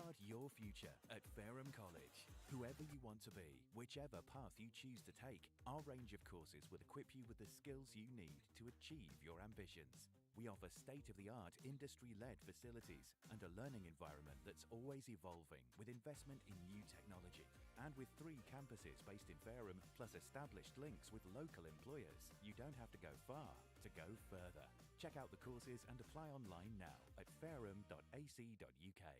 Safeguard your future at Fareham College. Whoever you want to be, whichever path you choose to take, our range of courses will equip you with the skills you need to achieve your ambitions. We offer state-of-the-art, industry-led facilities and a learning environment that's always evolving with investment in new technology. And with 3 campuses based in Fareham, plus established links with local employers, you don't have to go far to go further. Check out the courses and apply online now at fareham.ac.uk.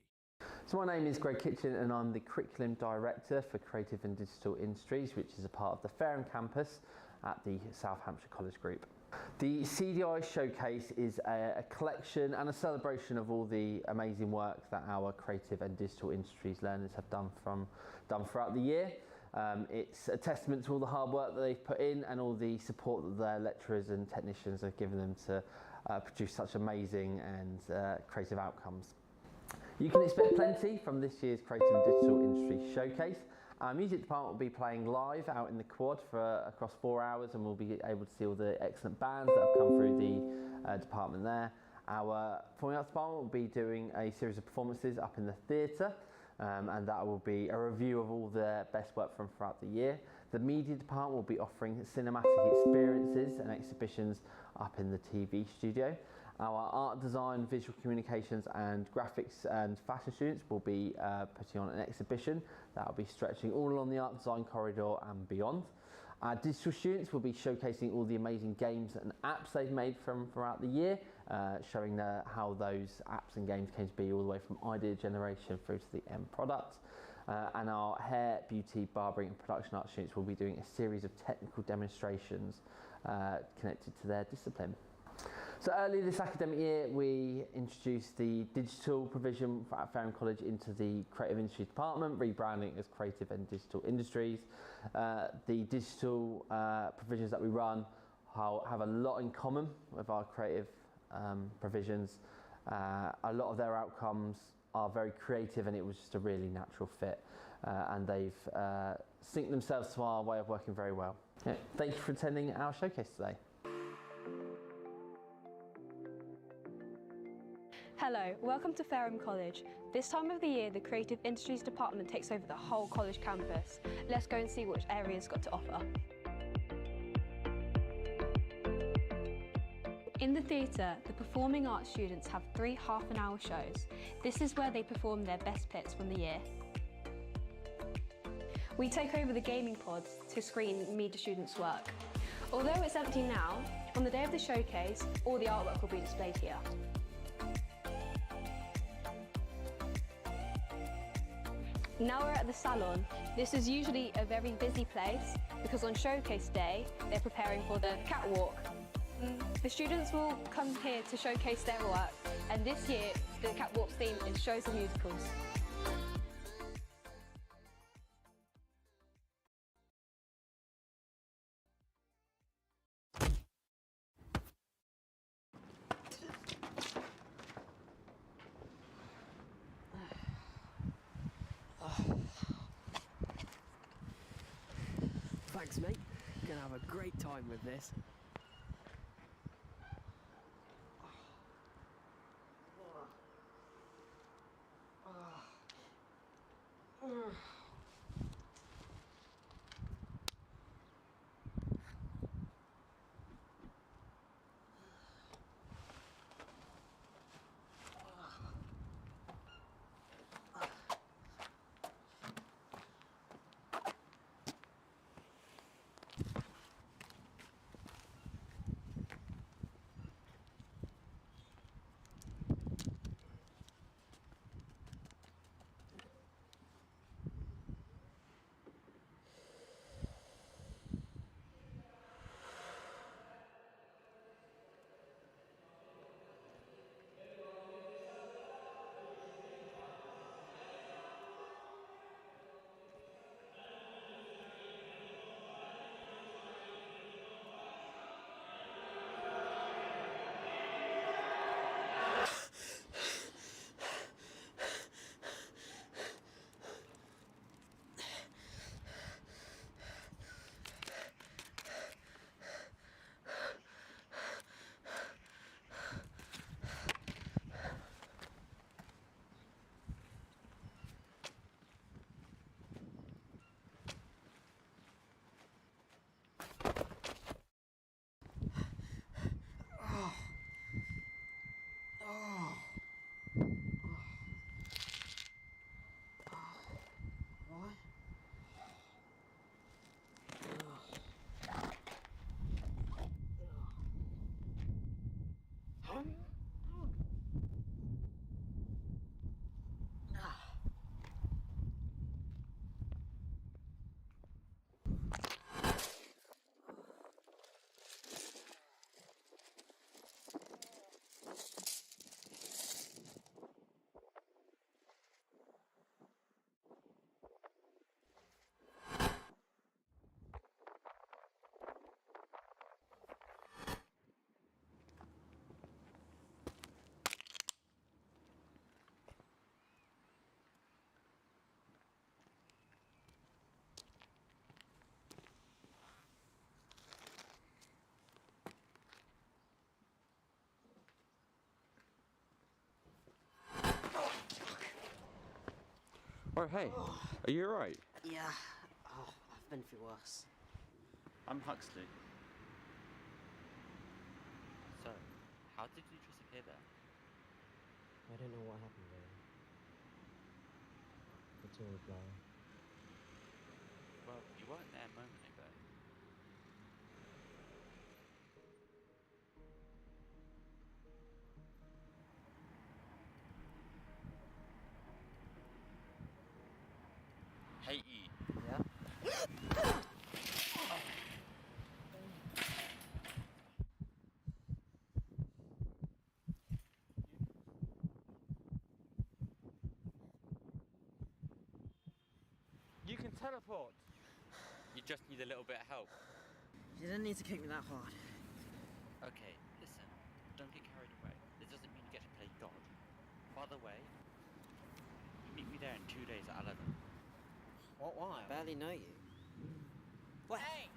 So my name is Greg Kitchen and I'm the Curriculum Director for Creative and Digital Industries, which is a part of the Fareham campus at the Hampshire College Group. The CDI Showcase is a collection and a celebration of all the amazing work that our creative and digital industries learners have done throughout the year. It's a testament to all the hard work that they've put in and all the support that their lecturers and technicians have given them to produce such amazing and creative outcomes. You can expect plenty from this year's Creative and Digital Industries Showcase. Our music department will be playing live out in the quad for across 4 hours, and we'll be able to see all the excellent bands that have come through the department there. Our performing arts department will be doing a series of performances up in the theatre, and that will be a review of all the best work from throughout the year. The media department will be offering cinematic experiences and exhibitions up in the TV studio. Our art design, visual communications and graphics and fashion students will be putting on an exhibition that will be stretching all along the art design corridor and beyond. Our digital students will be showcasing all the amazing games and apps they've made from throughout the year, showing how those apps and games came to be all the way from idea generation through to the end product. And our hair, beauty, barbering and production art students will be doing a series of technical demonstrations connected to their discipline. So earlier this academic year we introduced the digital provision at Fareham College into the Creative Industries Department, rebranding as Creative and Digital Industries. The digital provisions that we run have a lot in common with our creative provisions. A lot of their outcomes are very creative and it was just a really natural fit, and they've synced themselves to our way of working very well. Yeah, thank you for attending our showcase today. Hello, welcome to Fareham College. This time of the year, the Creative Industries Department takes over the whole college campus. Let's go and see which area's got to offer. In the theatre, the performing arts students have 3 half-an-hour shows. This is where they perform their best bits from the year. We take over the gaming pods to screen media students' work. Although it's empty now, on the day of the showcase, all the artwork will be displayed here. Now we're at the salon. This is usually a very busy place because on showcase day, they're preparing for the catwalk. The students will come here to showcase their work, and this year the catwalk's theme is shows and musicals. Thanks, mate. You're gonna have a great time with this. Oh, hey. Are you alright? Yeah. Oh, I've been through worse. I'm Huxley. So, how did you just appear there? I don't know what happened there. It's all a blur. Well, you weren't there a moment ago. Hey, E. Yeah? You can teleport. You just need a little bit of help. You didn't need to kick me that hard. Okay, listen. Don't get carried away. This doesn't mean you get to play God. By the way, meet me there in 2 days at 11. What, why? I barely know you. What? Hey!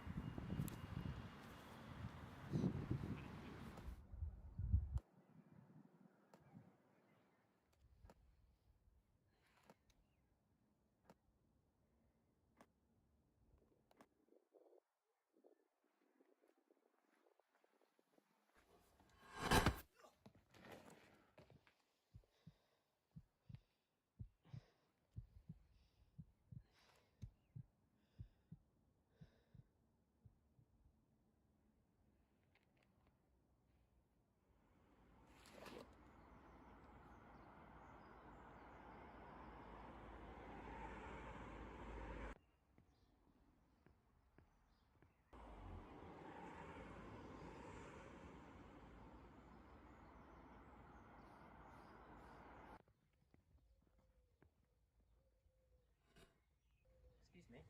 Excuse me.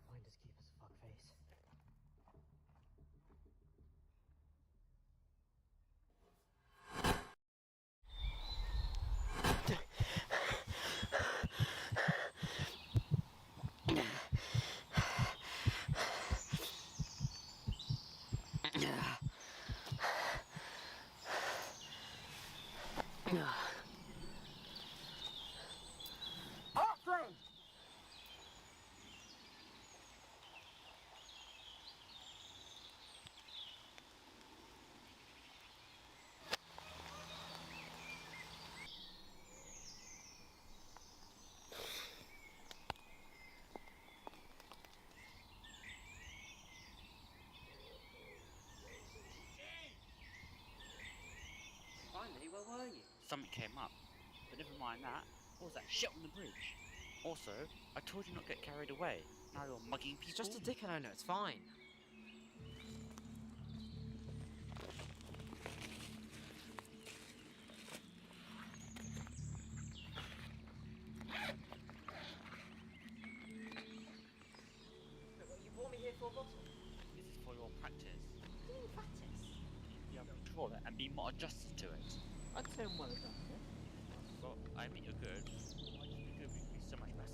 Finders keepers, fuckface. Finally, where were you? Something came up. But never mind that. What was that shit on the bridge? Also, I told you not to get carried away. Now you're mugging people. It's just a dick and owner, it's fine. You brought me here for a bottle? This is for your practice. What do you mean practice? You have to control it and be more adjusted to it. I'd say I'm well done, yeah? Well, I admit you're good. Why just be good? We could be so much better.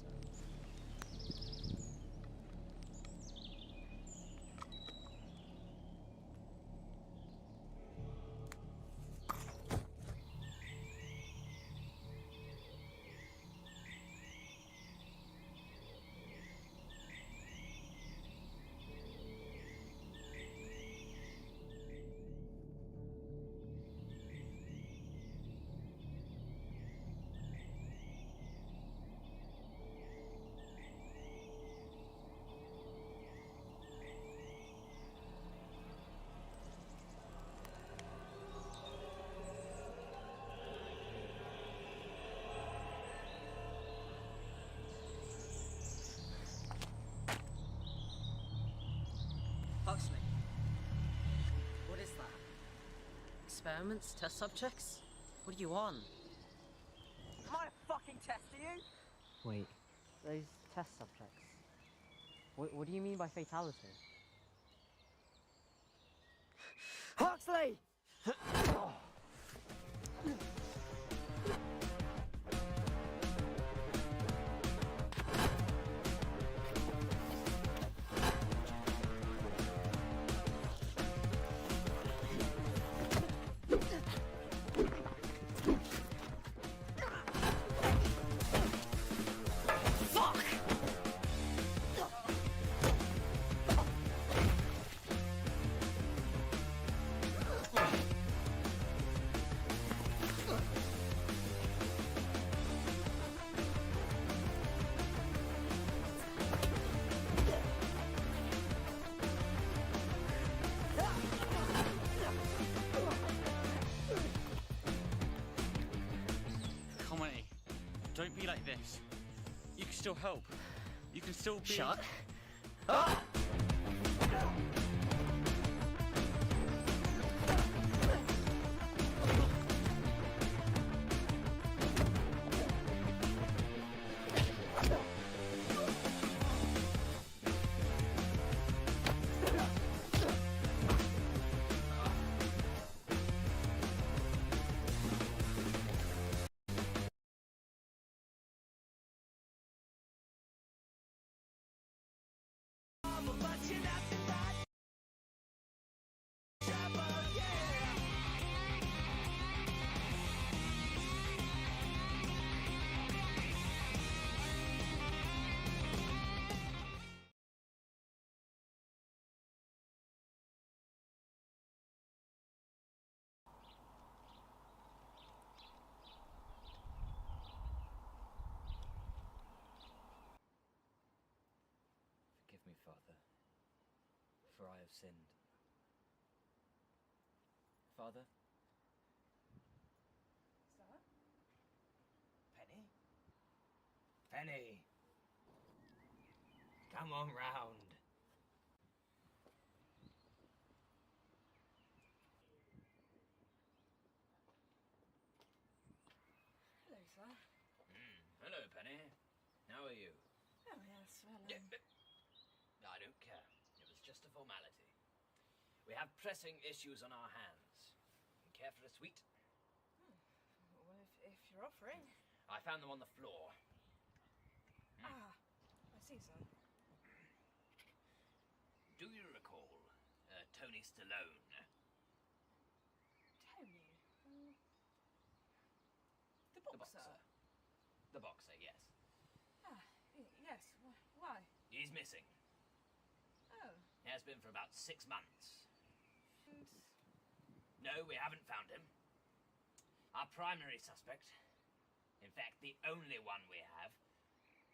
Huxley. What is that? Experiments? Test subjects? What do you want? Am I a fucking test to you? Wait, those test subjects, What do you mean by fatality? Huxley! Comedy, don't be like this. You can still help. You can still be. Shut up! Forgive me, Father, for I have sinned. Father? Sir? Penny? Penny! Come on round. Hello, sir. Hello, Penny. How are you? Oh, yes, well, I don't care. It was just a formality. We have pressing issues on our hands. Care for a sweet? well, if you're offering. I found them on the floor. Ah, I see, sir. Do you recall Tony Stallone? Tony? The The boxer? boxer. The boxer, yes. Ah, yes. Why? He's missing. Oh, He has been for about 6 months. and... No, we haven't found him. Our primary suspect, in fact, the only one we have,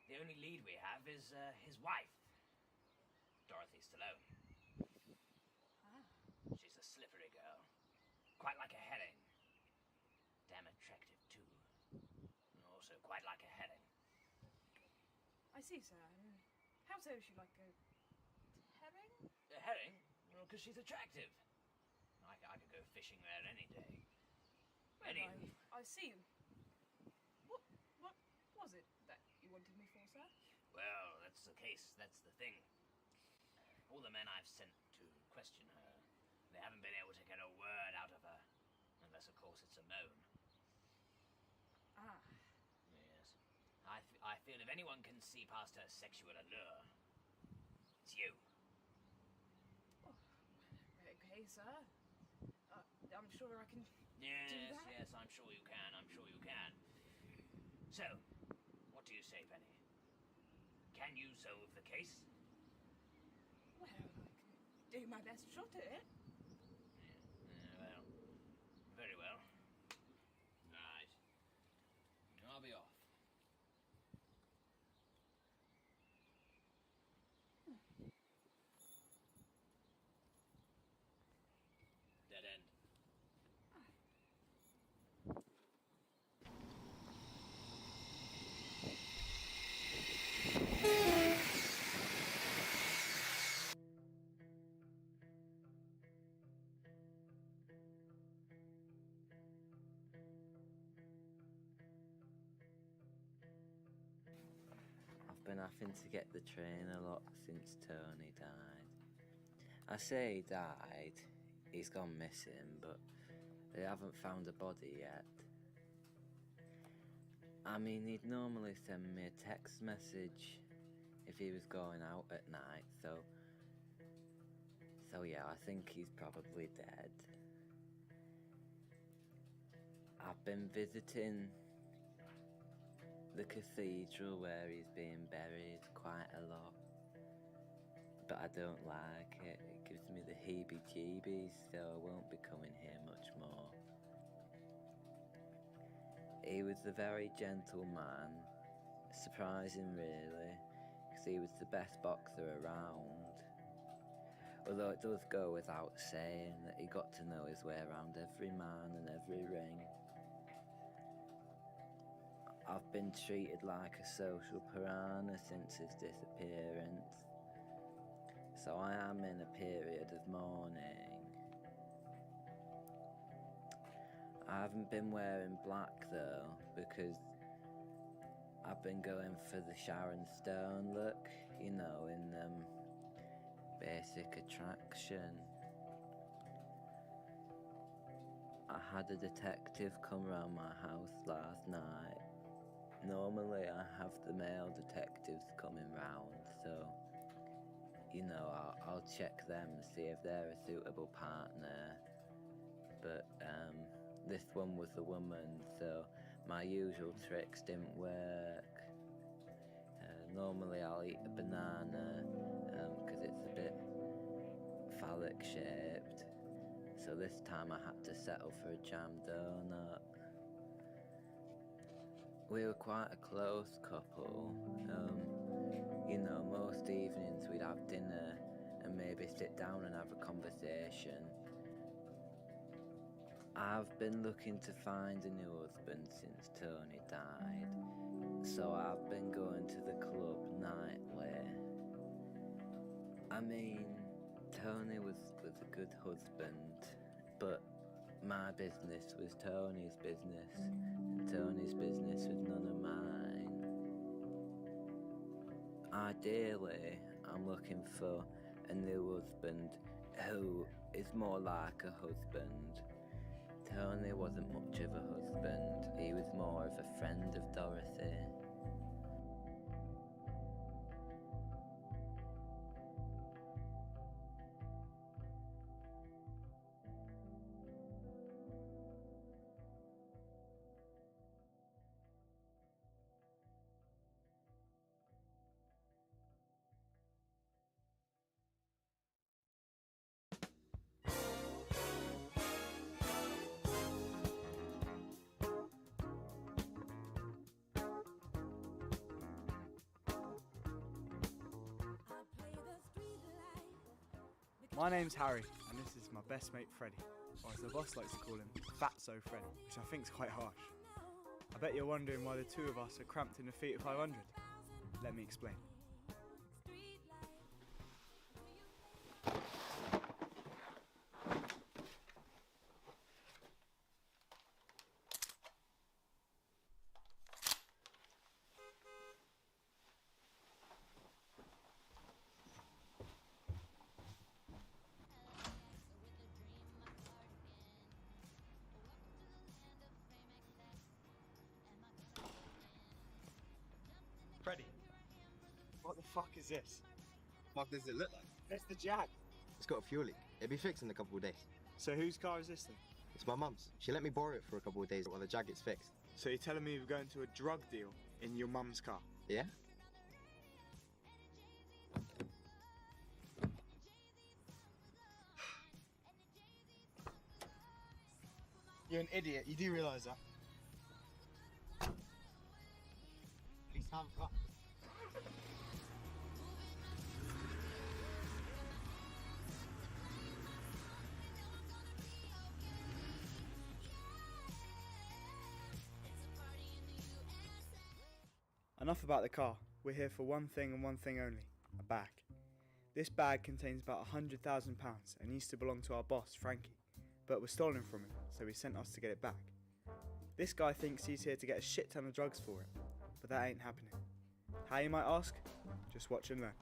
the only lead we have is his wife, Dorothy Stallone. Ah, She's a slippery girl, quite like a herring. Damn attractive, too. And also quite like a herring. I see, sir. How so is she like a... herring? A herring? Well, because she's attractive. I could go fishing there any day. Well, I see. What was it that you wanted me for, sir? Well, that's the case. That's the thing. All the men I've sent to question her, they haven't been able to get a word out of her. Unless, of course, it's a known. Ah, Yes. I feel if anyone can see past her sexual allure, it's you. okay, sir. I'm sure I can... Yes, that? yes, I'm sure you can. I'm sure you can. So, what do you say, Penny? Can you solve the case? Well, I can do my best shot at it. Well, very well. Right. I'll be off. Dead end. I've been having to get the train a lot since Tony died. I say he died, he's gone missing, but they haven't found a body yet. I mean, he'd normally send me a text message if he was going out at night, so yeah, I think he's probably dead. I've been visiting the cathedral where he's being buried quite a lot, but I don't like it. It gives me the heebie-jeebies, so I won't be coming here much more. He was a very gentle man, surprising really, because he was the best boxer around. Although it does go without saying that he got to know his way around every man and every ring. I've been treated like a social piranha since his disappearance, so I am in a period of mourning. I haven't been wearing black though, because I've been going for the Sharon Stone look, you know, in Basic Attraction. I had a detective come round my house last night. Normally I have the male detectives coming round, so, you know, I'll check them to see if they're a suitable partner. But this one was a woman, so my usual tricks didn't work. Normally I'll eat a banana because it's a bit phallic shaped, so this time I had to settle for a jam donut. We were quite a close couple. You know, most evenings we'd have dinner and maybe sit down and have a conversation. I've been looking to find a new husband since Tony died, so I've been going to the club nightly. I mean, Tony was a good husband, but my business was Tony's business, and Tony's business was none of mine. Ideally, I'm looking for a new husband who is more like a husband. Tony wasn't much of a husband, he was more of a friend of Dorothy. My name's Harry, and this is my best mate Freddie, or as the boss likes to call him, Fatso Freddy, which I think's quite harsh. I bet you're wondering why the two of us are cramped in the feet of 500. Let me explain. Freddy, what the fuck is this? What does it look like? It's the Jag. It's got a fuel leak. It'll be fixed in a couple of days. So whose car is this then? It's my mum's. She let me borrow it for a couple of days while the Jag gets fixed. So you're telling me we're going to a drug deal in your mum's car? Yeah? You're an idiot, you do realise that? Please have a car. Enough about the car. We're here for one thing and one thing only, a bag. This bag contains about £100,000 and used to belong to our boss, Frankie, but was stolen from him, so he sent us to get it back. This guy thinks he's here to get a shit ton of drugs for it, but that ain't happening. How, you might ask? Just watch and learn.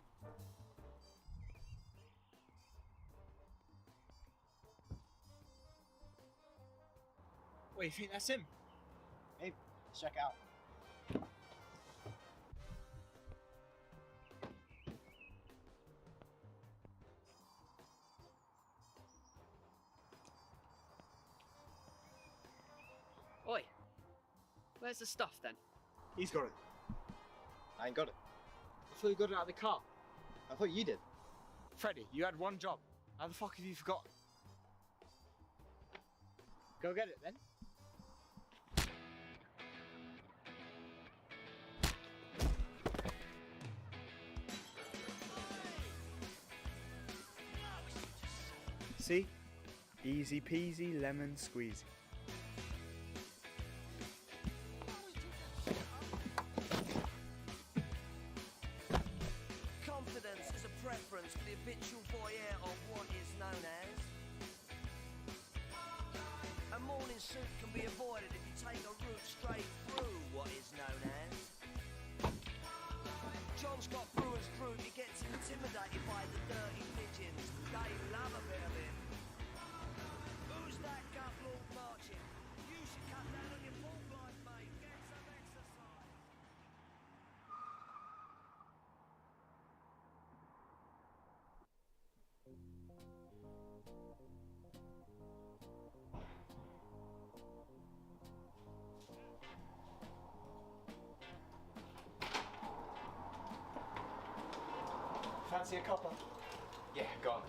Wait, you think that's him? Maybe. Let's check it out. Oi, where's the stuff then? He's got it. I ain't got it. I thought you got it out of the car. I thought you did. Freddie, you had one job. How the fuck have you forgotten? Go get it then. See? Easy peasy lemon squeezy. Confidence is a preference for the habitual voyeur of what is known as. A morning suit can be avoided if you take a route straight through what is known as. John's got brewer's fruit, he gets intimidated by the dirty pigeons. They love a bit of him. Who's that gut lord marching? You should cut down on your fault life, mate. Get some exercise. Fancy a copper? Yeah, go on.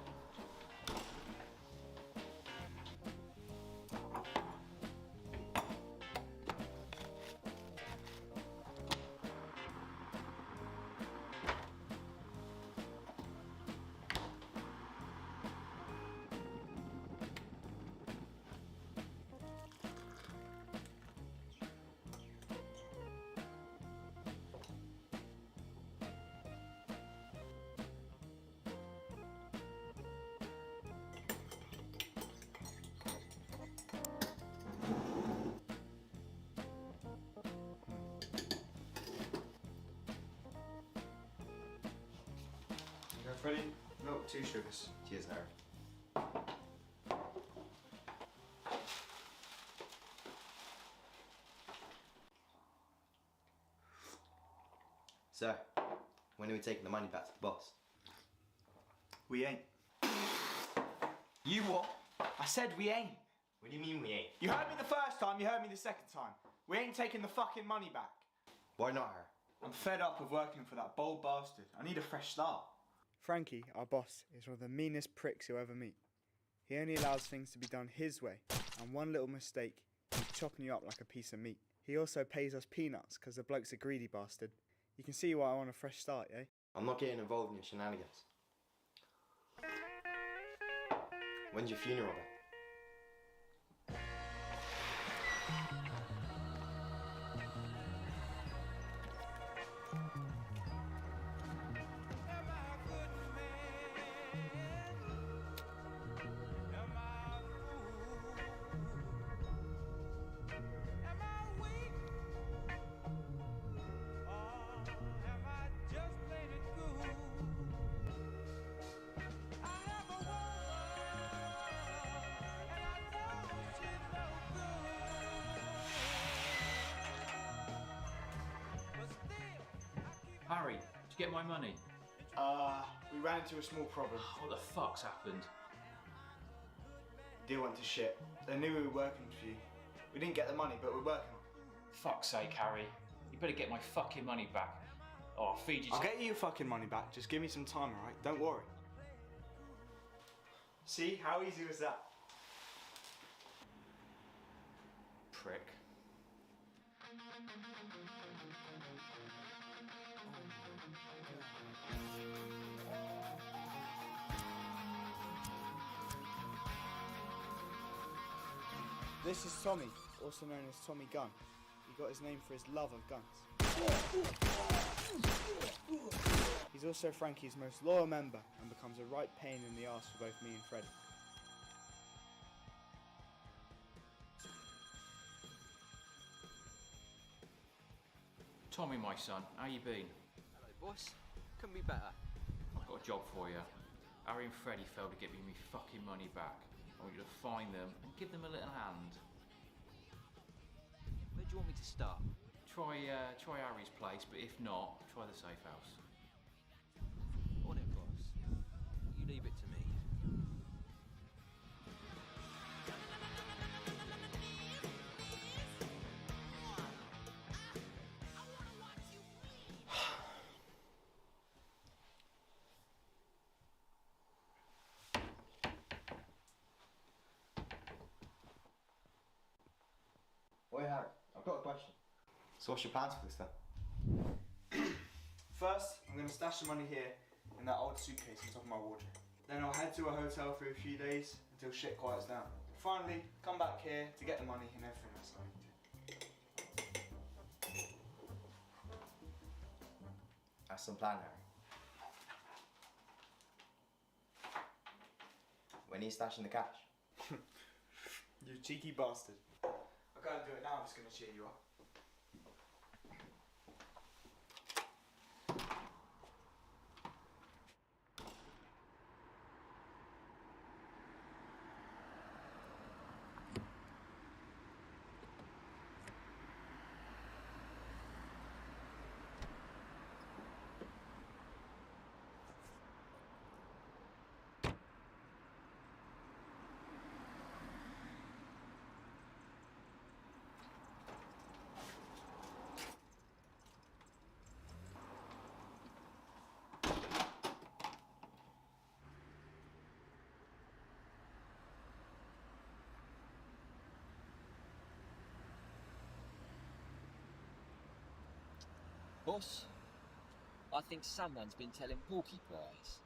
Freddie, milk, 2 sugars. Cheers, Harry. So, when are we taking the money back to the boss? We ain't. You what? I said we ain't. What do you mean we ain't? You heard me the first time, you heard me the second time. We ain't taking the fucking money back. Why not, Harry? I'm fed up of working for that bold bastard. I need a fresh start. Frankie, our boss, is one of the meanest pricks you'll ever meet. He only allows things to be done his way, and one little mistake, he's chopping you up like a piece of meat. He also pays us peanuts because the bloke's a greedy bastard. You can see why I want a fresh start, eh? I'm not getting involved in your shenanigans. When's your funeral then? Harry, did you get my money? We ran into a small problem. What the fuck's happened? Deal went to shit. They knew we were working for you. We didn't get the money, but we're working on it. Fuck's sake, Harry. You better get my fucking money back. Oh, I'll feed you. I'll get you your fucking money back. Just give me some time, alright? Don't worry. See? How easy was that? Prick. This is Tommy, also known as Tommy Gunn. He got his name for his love of guns. He's also Frankie's most loyal member and becomes a right pain in the arse for both me and Freddie. Tommy, my son, how you been? boss. Couldn't be better. I've got a job for you. Harry and Freddie failed to get me my fucking money back. I want you to find them and give them a little hand. Where do you want me to start? Try Harry's place, but if not, try the safe house. On it, boss. You leave it to me. Wait, Harry, I've got a question. So what's your plans for this then? First, I'm going to stash the money here in that old suitcase on top of my wardrobe. Then I'll head to a hotel for a few days until shit quiets down. Finally, come back here to get the money and everything else I need to. That's some plan, Harry. When are you stashing the cash? You cheeky bastard. I can't do it now, I'm just going to cheer you up. Boss, I think someone's been telling porcupines.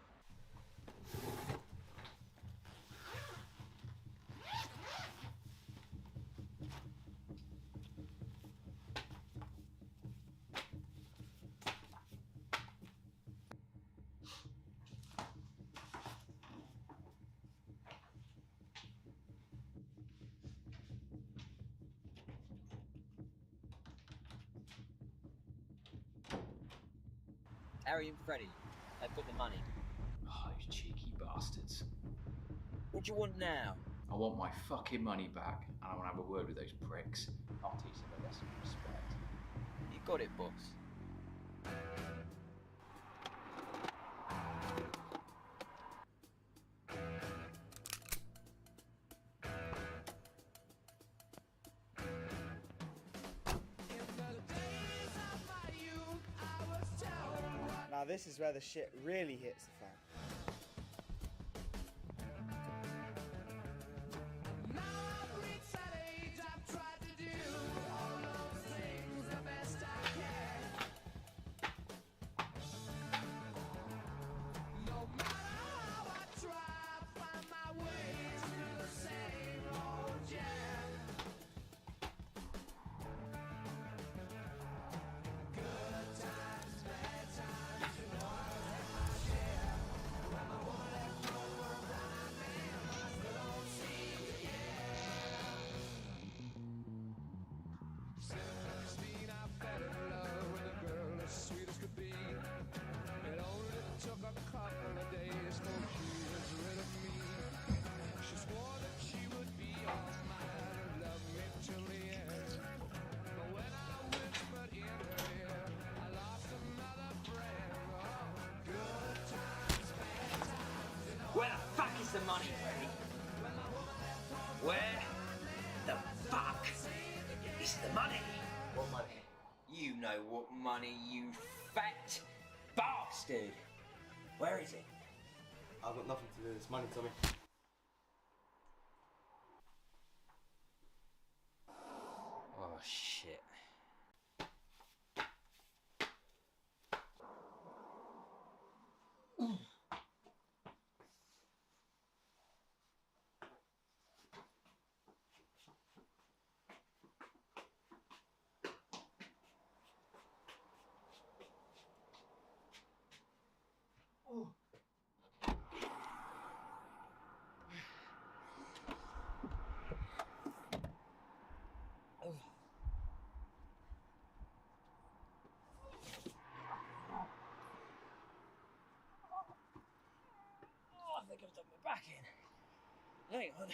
Harry and Freddie, they put the money. Oh, those cheeky bastards. What do you want now? I want my fucking money back, and I want to have a word with those pricks. I'll teach them a lesson of respect. You got it, boss. Now this is where the shit really hits the fan. Where the fuck is the money, Freddie? Where the fuck is the money? What money? You know what money, you fat bastard! Where is it? I've got nothing to do with this money, Tommy. Oh, shit. Hang on.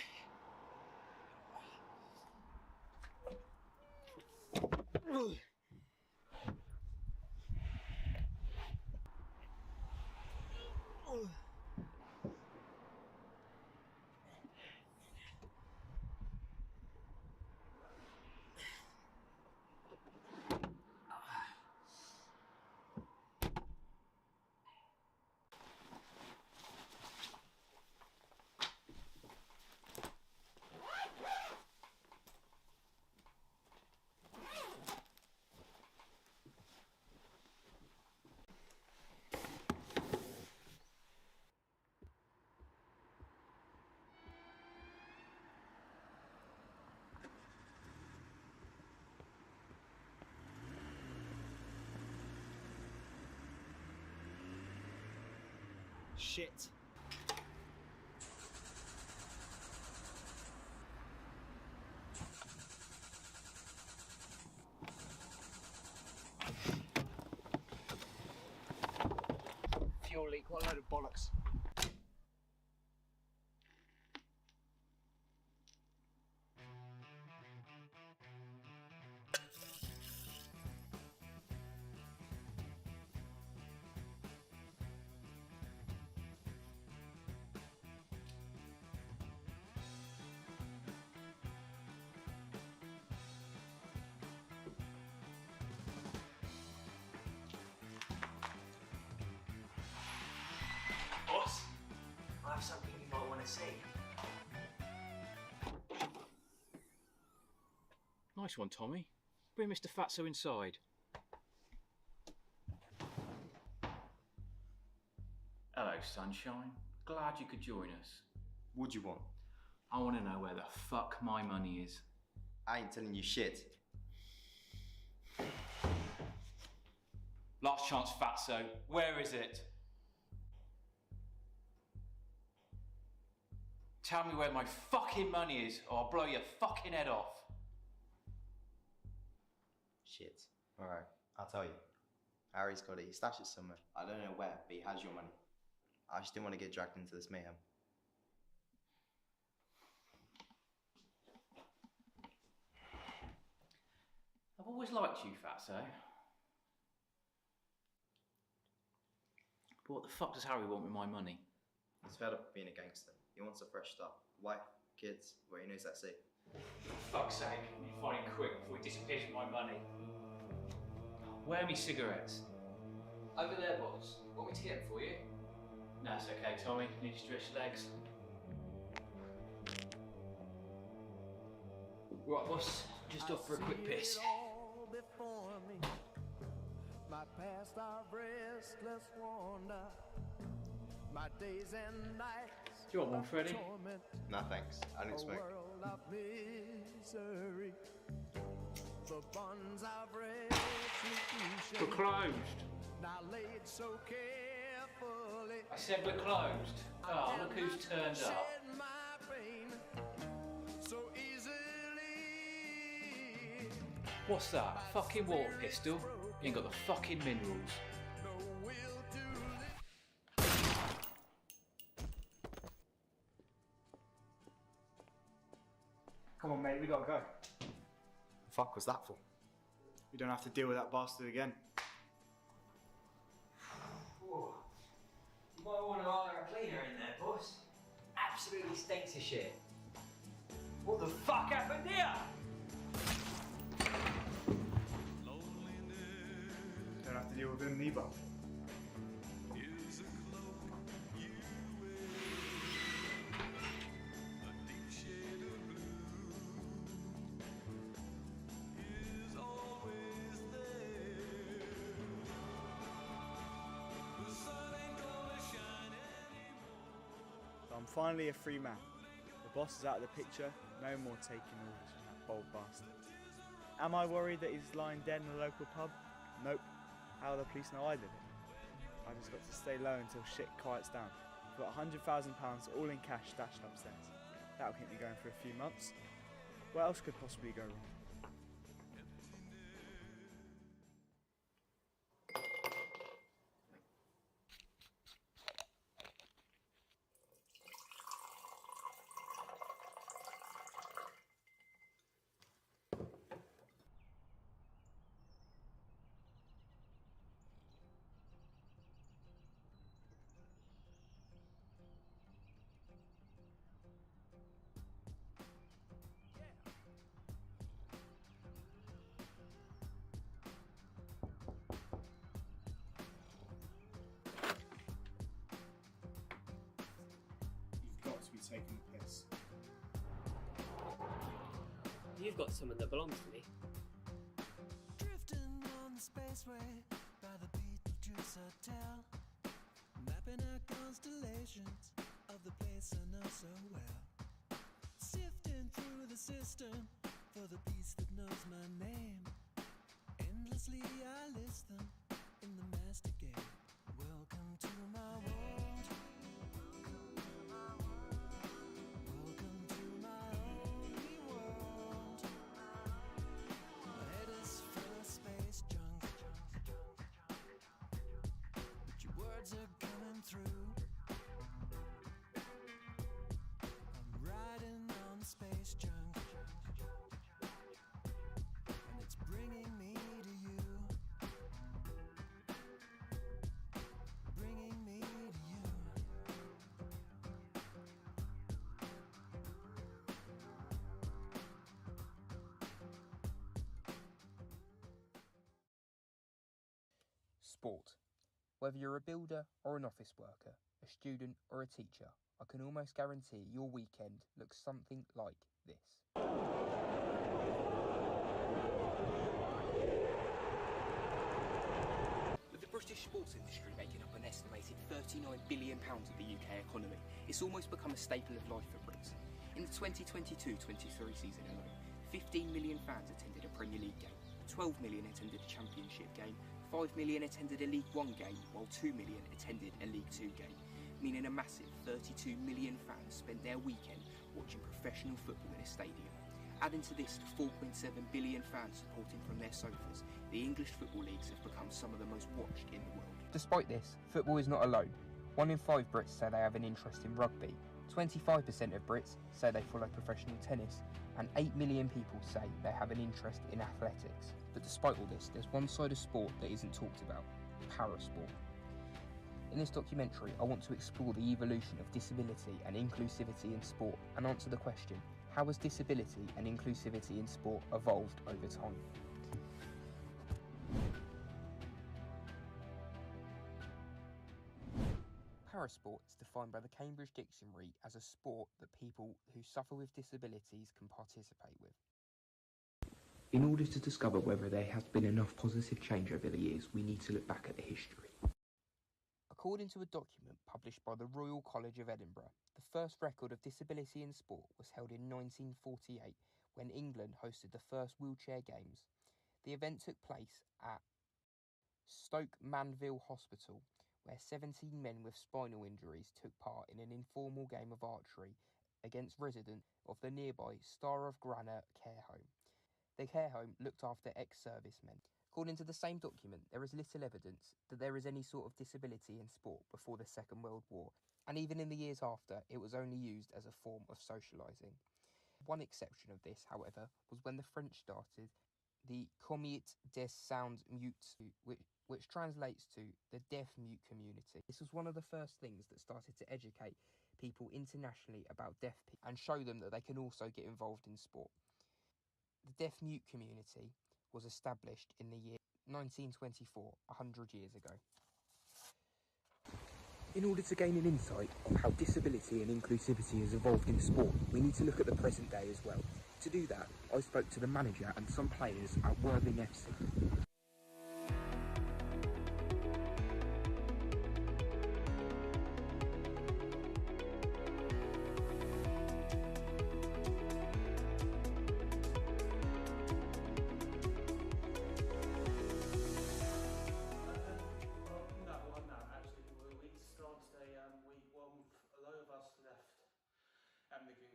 Shit. Fuel leak, what a load of bollocks. Boss, I have something you might want to see. Nice one, Tommy. Bring Mr. Fatso inside. Hello, sunshine. Glad you could join us. What do you want? I want to know where the fuck my money is. I ain't telling you shit. Last chance, Fatso. Where is it? Tell me where my fucking money is, or I'll blow your fucking head off. Shit. Alright, I'll tell you. Harry's got it. He stashed it somewhere. I don't know where, but he has your money. I just didn't want to get dragged into this mayhem. I've always liked you, Fatso. But what the fuck does Harry want with my money? He's fed up of being a gangster. He wants a fresh start. Wife, kids, where he knows that's it. For fuck's sake, you find him quick before he disappears with my money. Where are me cigarettes? Over there, boss. Want me to get them for you? No, it's okay, Tommy. Need to stretch your legs. Right, boss. Just off for a quick piss. My past are restless wander. My days and nights. Do you want one, Freddie? No thanks, I don't smoke. World of misery. The bonds of restitution. We're closed. Now laid so carefully. I said we're closed. Oh, look who's turned up. My brain so easily. What's that? A fucking water pistol? You ain't got the fucking minerals. Come on, mate, we gotta go. The fuck was that for? We don't have to deal with that bastard again. Whoa. You might want to hire a cleaner in there, boss. Absolutely stinks of shit. What the fuck happened here? Don't have to deal with him neither. So I'm finally a free man. The boss is out of the picture, no more taking orders from that bold bastard. Am I worried that he's lying dead in a local pub? Nope. How will the police know I did it? I just got to stay low until shit quiets down. I've got £100,000 all in cash stashed upstairs. That'll keep me going for a few months. What else could possibly go wrong? taking the piss. You've got someone that belongs to me. Drifting on the spaceway by the Beetlejuice Hotel, mapping out constellations of the place I know so well, sifting through the system for the piece that knows my name. Endlessly I list them in the master game. Welcome to my world. Welcome to my only world. My head is full of space junk, but your words are coming through. I'm riding on space junk, and it's bringing me to you. Bringing me to you. Sport. Whether you're a builder or an office worker, a student or a teacher, I can almost guarantee your weekend looks something like this. With the British sports industry making up an estimated £39 billion of the UK economy, it's almost become a staple of life for Brits. In the 2022-23 season alone, 15 million fans attended a Premier League game, 12 million attended a Championship game, 5 million attended a League One game, while 2 million attended a League Two game, meaning a massive 32 million fans spent their weekend watching professional football in a stadium. Adding to this the 4.7 billion fans supporting from their sofas, the English football leagues have become some of the most watched in the world. Despite this, football is not alone. 1 in 5 Brits say they have an interest in rugby, 25% of Brits say they follow professional tennis, and 8 million people say they have an interest in athletics. But despite all this, there's one side of sport that isn't talked about: parasport. In this documentary, I want to explore the evolution of disability and inclusivity in sport and answer the question, how has disability and inclusivity in sport evolved over time? Parasport is defined by the Cambridge Dictionary as a sport that people who suffer with disabilities can participate with. In order to discover whether there has been enough positive change over the years, we need to look back at the history. According to a document published by the Royal College of Edinburgh, the first record of disability in sport was held in 1948 when England hosted the first wheelchair games. The event took place at Stoke Mandeville Hospital, where 17 men with spinal injuries took part in an informal game of archery against residents of the nearby Star of Granite care home. The care home looked after ex-servicemen. According to the same document, there is little evidence that there is any sort of disability in sport before the Second World War, and even in the years after, it was only used as a form of socialising. One exception of this, however, was when the French started the Comité des Sourds Muets, which translates to the deaf-mute community. This was one of the first things that started to educate people internationally about deaf people and show them that they can also get involved in sport. The deaf-mute community was established in the year 1924, 100 years ago. In order to gain an insight on how disability and inclusivity has evolved in sport, we need to look at the present day as well. To do that, I spoke to the manager and some players at Worthing FC.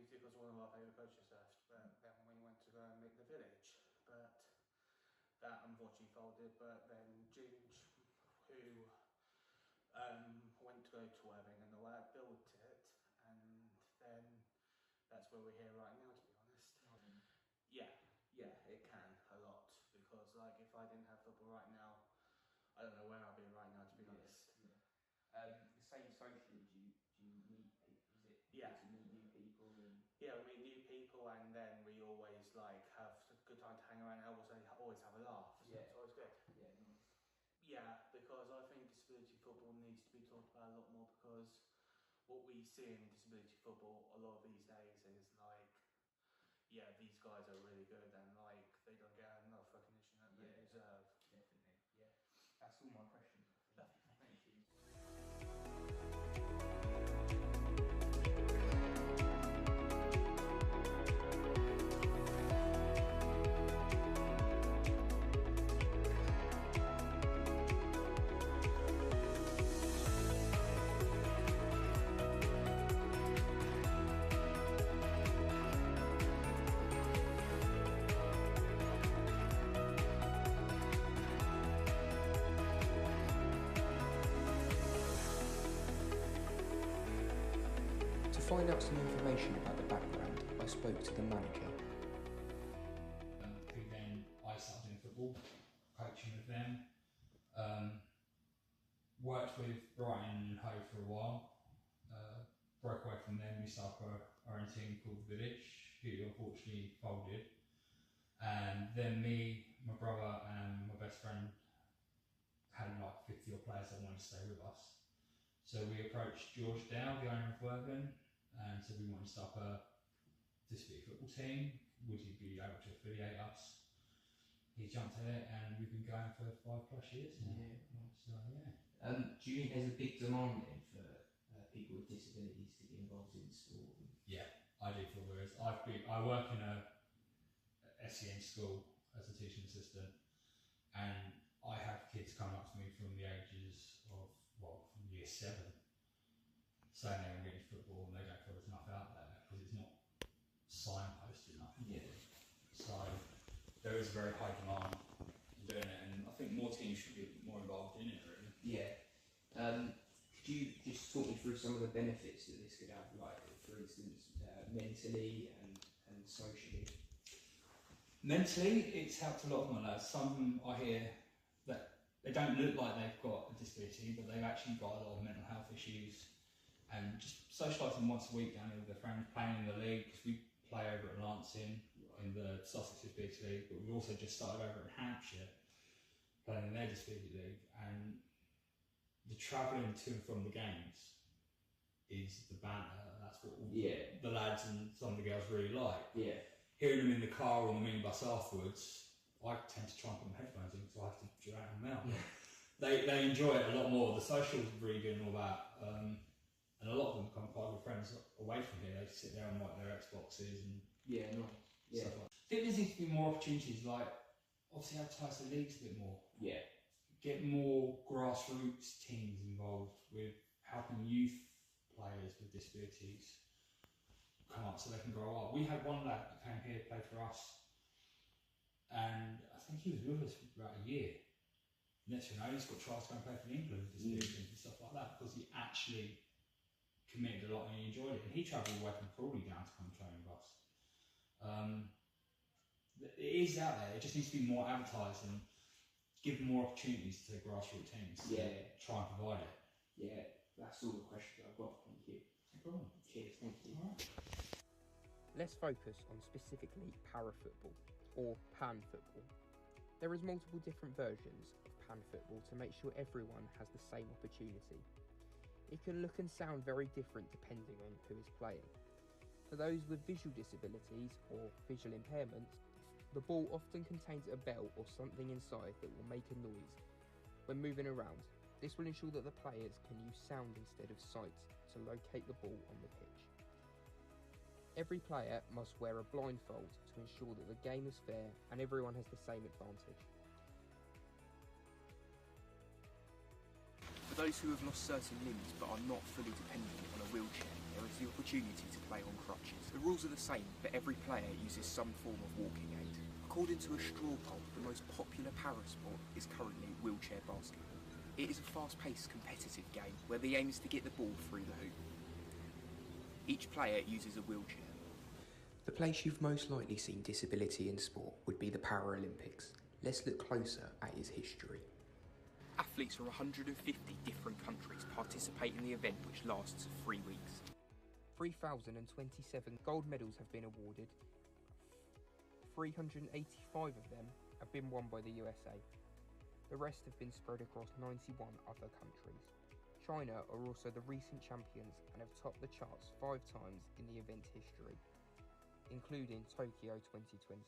Because one of our favourite coaches left, but then we went to go and make the village, but that unfortunately folded. But then Ginge, who went to go to Worthing, and the lad built it, and then that's where we're here right now, to be honest. Yeah, it can a lot, because like if I didn't have football right now, I don't know where I'll be right now, to be honest. Same socially, do you meet people? Yeah. To meet new people and Yeah, we meet new people, and then we always like have a good time to hang around. And always have a laugh. So Yeah. it's always good. Yeah, nice. Yeah, because I think disability football needs to be talked about a lot more, because what we see in disability football a lot of these days is like, yeah, these guys are really good and like they don't get enough recognition that they deserve. Definitely, yeah. That's all my questions. Lovely, thank you. To find out some information about the background, I spoke to the manager. Who then I started doing football, coaching with them. Worked with Brighton and Hove for a while. Broke away from them, we started our own team called Village, who unfortunately folded. And then me, my brother and my best friend had like 50 odd players that wanted to stay with us. So we approached George Dow, the owner of Worthing, and said we want to start a disability football team. Would he be able to affiliate us? He jumped at it, and we've been going for 5+ years now. Yeah. So yeah. Do you think there's a big demand then for people with disabilities to get involved in sport? Yeah, I do feel there is. I work in a SEN school as a teaching assistant, and I have kids come up to me from the ages of, well, from year 7, saying they want to get into football and they don't feel there's enough out there because it's not signposted enough. Yeah. So there is a very high demand in doing it, and I think more teams should be more involved in it, really. Yeah. Could you just talk me through some of the benefits that this could have, like, for instance, mentally and socially? Mentally, it's helped a lot of my lads. Some of them I hear that they don't look like they've got a disability, but they've actually got a lot of mental health issues. And just socialising once a week down here with their friends, playing in the league, because we play over at Lancing in the Sussex Disability League, but we've also just started over in Hampshire, playing in their Disability League. And the travelling to and from the games is the banter. That's what all the lads and some of the girls really like. Yeah. Hearing them in the car or the minibus afterwards, I tend to try and put my headphones in because I have to drown them out. They enjoy it a lot more. The socials are really good and all that. And a lot of them become quite good friends away from here. They sit there and like their Xboxes and stuff like that. I think there needs to be more opportunities, like obviously advertise the leagues a bit more. Yeah. Get more grassroots teams involved with helping youth players with disabilities come up so they can grow up. We had one lad that came here to play for us, and I think he was with us for about a year. Next thing you know, he's got trials to go and play for the England with disabilities and stuff like that because he actually committed a lot and he enjoyed it. And he travelled away from Crawley down to come train with us. It is out there, it just needs to be more advertised and give more opportunities to grassroots teams to try and provide it. Yeah, that's all the questions I've got. Thank you. No problem. Cheers, thank you. All right. Let's focus on specifically para-football, or pan football. There is multiple different versions of pan football to make sure everyone has the same opportunity. It can look and sound very different depending on who is playing. For those with visual disabilities or visual impairments, the ball often contains a bell or something inside that will make a noise when moving around. This will ensure that the players can use sound instead of sight to locate the ball on the pitch. Every player must wear a blindfold to ensure that the game is fair and everyone has the same advantage. For those who have lost certain limbs but are not fully dependent on a wheelchair, there is the opportunity to play on crutches. The rules are the same, but every player uses some form of walking aid. According to a straw poll, the most popular para-sport is currently wheelchair basketball. It is a fast-paced, competitive game where the aim is to get the ball through the hoop. Each player uses a wheelchair. The place you've most likely seen disability in sport would be the Paralympics. Let's look closer at its history. Athletes from 150 different countries participate in the event, which lasts 3 weeks. 3,027 gold medals have been awarded. 385 of them have been won by the USA. The rest have been spread across 91 other countries. China are also the recent champions and have topped the charts 5 times in the event's history, including Tokyo 2020.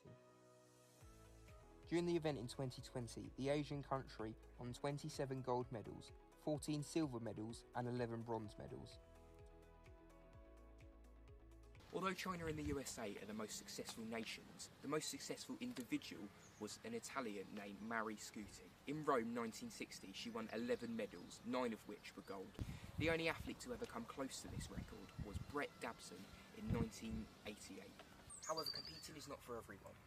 During the event in 2020, the Asian country won 27 gold medals, 14 silver medals and 11 bronze medals. Although China and the USA are the most successful nations, the most successful individual was an Italian named Mary Scuti. In Rome 1960, she won 11 medals, 9 of which were gold. The only athlete to ever come close to this record was Brett Dabson in 1988. However, competing is not for everyone,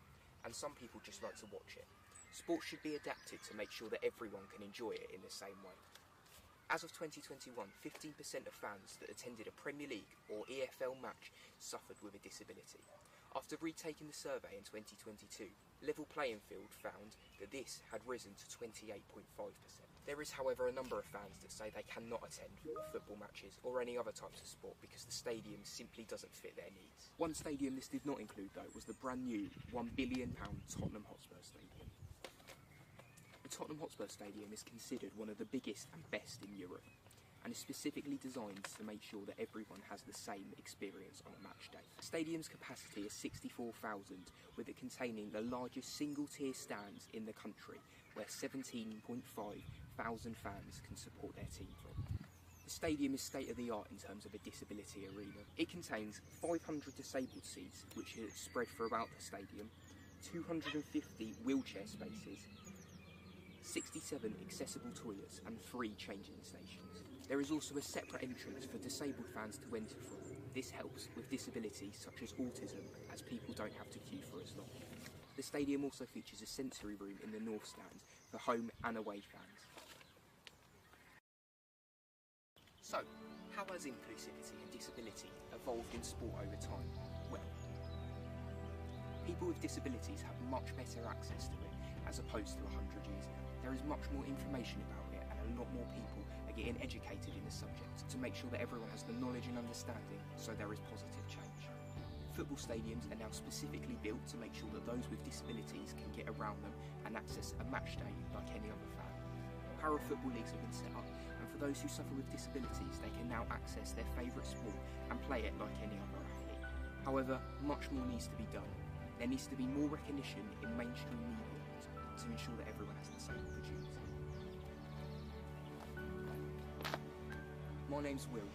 and some people just like to watch it. Sports should be adapted to make sure that everyone can enjoy it in the same way. As of 2021, 15% of fans that attended a Premier League or EFL match suffered with a disability. After retaking the survey in 2022, Level Playing Field found that this had risen to 28.5%. There is, however, a number of fans that say they cannot attend football matches or any other types of sport because the stadium simply doesn't fit their needs. One stadium this did not include, though, was the brand new £1 billion Tottenham Hotspur Stadium. The Tottenham Hotspur Stadium is considered one of the biggest and best in Europe, and is specifically designed to make sure that everyone has the same experience on a match day. The stadium's capacity is 64,000, with it containing the largest single-tier stands in the country, where 17.5 thousand fans can support their team from. The stadium is state-of-the-art in terms of a disability arena. It contains 500 disabled seats, which are spread throughout the stadium, 250 wheelchair spaces, 67 accessible toilets and 3 changing stations. There is also a separate entrance for disabled fans to enter from. This helps with disabilities such as autism, as people don't have to queue for as long. The stadium also features a sensory room in the north stand for home and away fans. So, how has inclusivity and disability evolved in sport over time? Well, people with disabilities have much better access to it as opposed to 100 years ago. There is much more information about it, and a lot more people are getting educated in the subject to make sure that everyone has the knowledge and understanding, so there is positive change. Football stadiums are now specifically built to make sure that those with disabilities can get around them and access a match day like any other fan. Para-football leagues have been set up, and for those who suffer with disabilities, they can now access their favourite sport and play it like any other athlete. However, much more needs to be done. There needs to be more recognition in mainstream media to ensure that everyone has the same opportunity. My name's Will,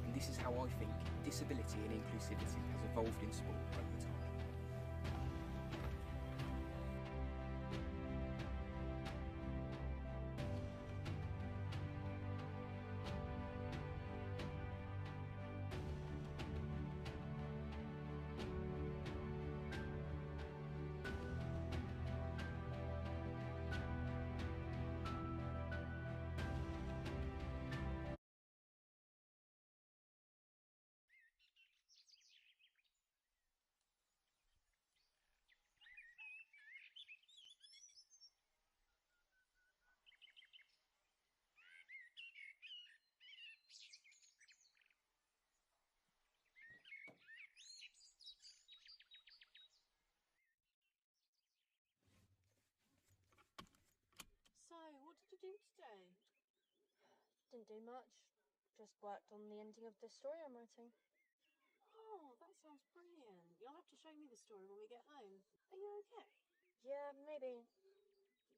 and this is how I think disability and inclusivity has evolved in sport over time. So, what did you do today? Didn't do much. Just worked on the ending of the story I'm writing. Oh, that sounds brilliant. You'll have to show me the story when we get home. Are you okay? Yeah, maybe.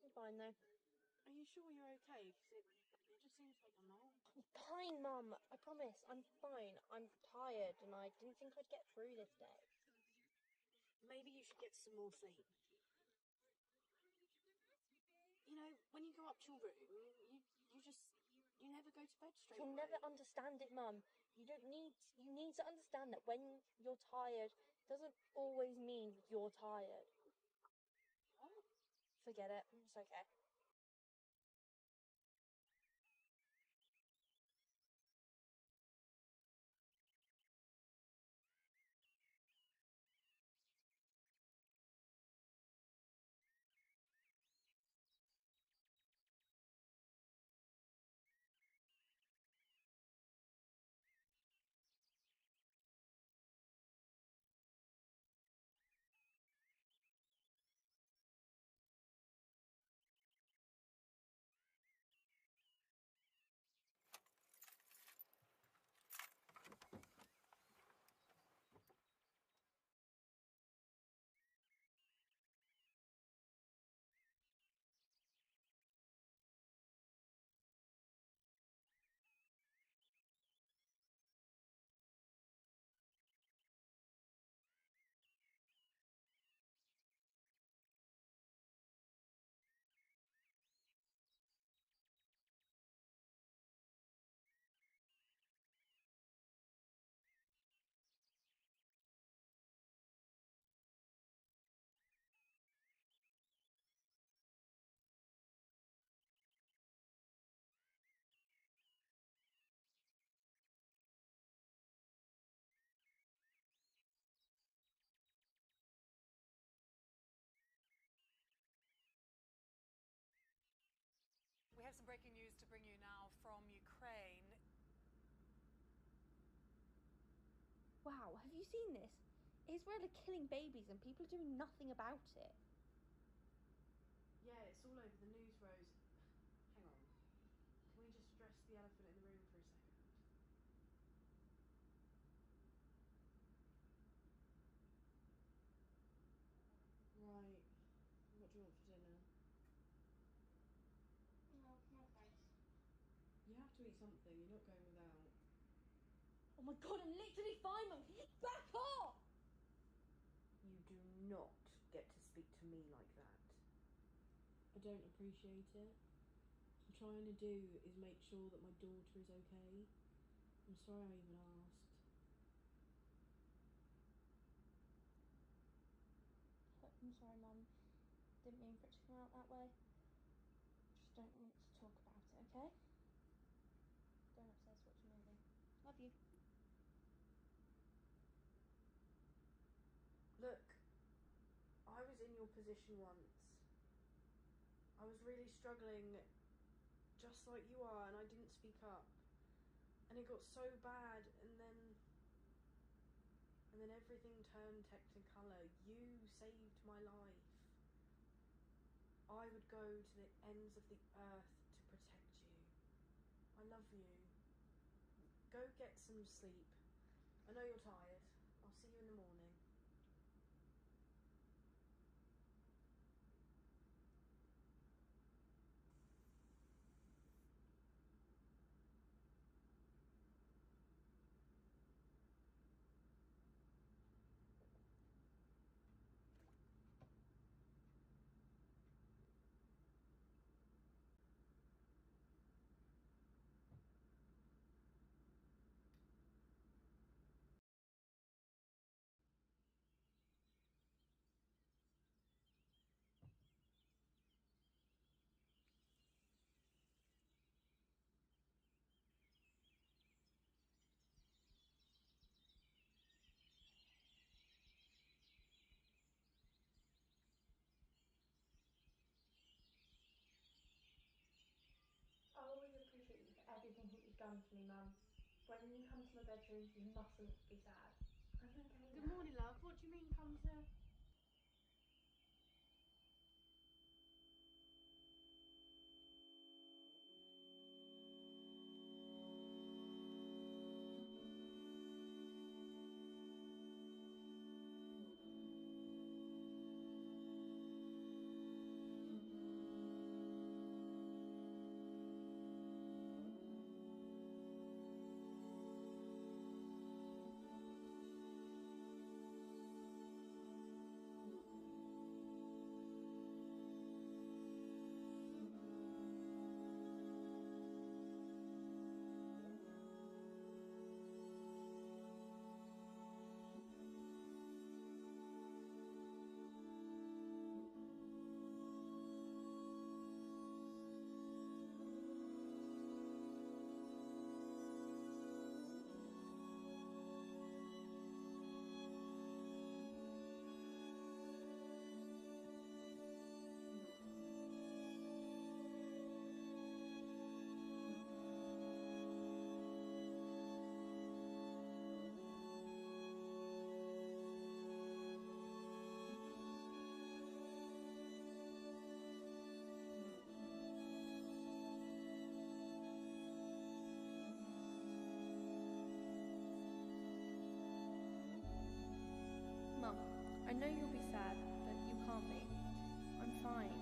I'm fine though. Are you sure you're okay? Because it just seems like a lot. I'm fine, Mum. I promise. I'm fine. I'm tired and I didn't think I'd get through this day. Maybe you should get some more sleep. You know, when you go up to your room, you never go to bed straight You'll away. never understand it, Mum. You need to understand that when you're tired doesn't always mean you're tired. What? Forget it. It's okay. bring you now from Ukraine. Wow, have you seen this? Israel are killing babies and people are doing nothing about it. Yeah, it's all over the news, Rose. Hang on. Can we just address the elephant in the room for a second? Right. What do you want for dinner? No, no thanks. You have to eat something. You're not going without. Oh my god, I'm literally fine, Mum. Back off! You do not get to speak to me like that. I don't appreciate it. What I'm trying to do is make sure that my daughter is okay. I'm sorry I even asked. I'm sorry, Mum. Didn't mean for it to come out that way. Just don't want to talk about it, okay? Go upstairs, watch a movie. Love you. Look, I was in your position once. I was really struggling, just like you are, and I didn't speak up. And it got so bad, and then everything turned technicolor. You saved my life. I would go to the ends of the earth to protect you. I love you. Go get some sleep. I know you're tired. I'll see you in the morning. I always appreciate you for everything that you've done for me, Mum. When you come to my bedroom, you mustn't be sad. I'm okay. Good morning, love. What do you mean come to... Mum, I know you'll be sad, but you can't be. I'm fine.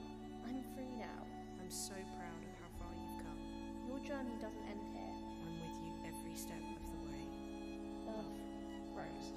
I'm free now. I'm so proud of how far you've come. Your journey doesn't end here. I'm with you every step of the way. Love, Rose.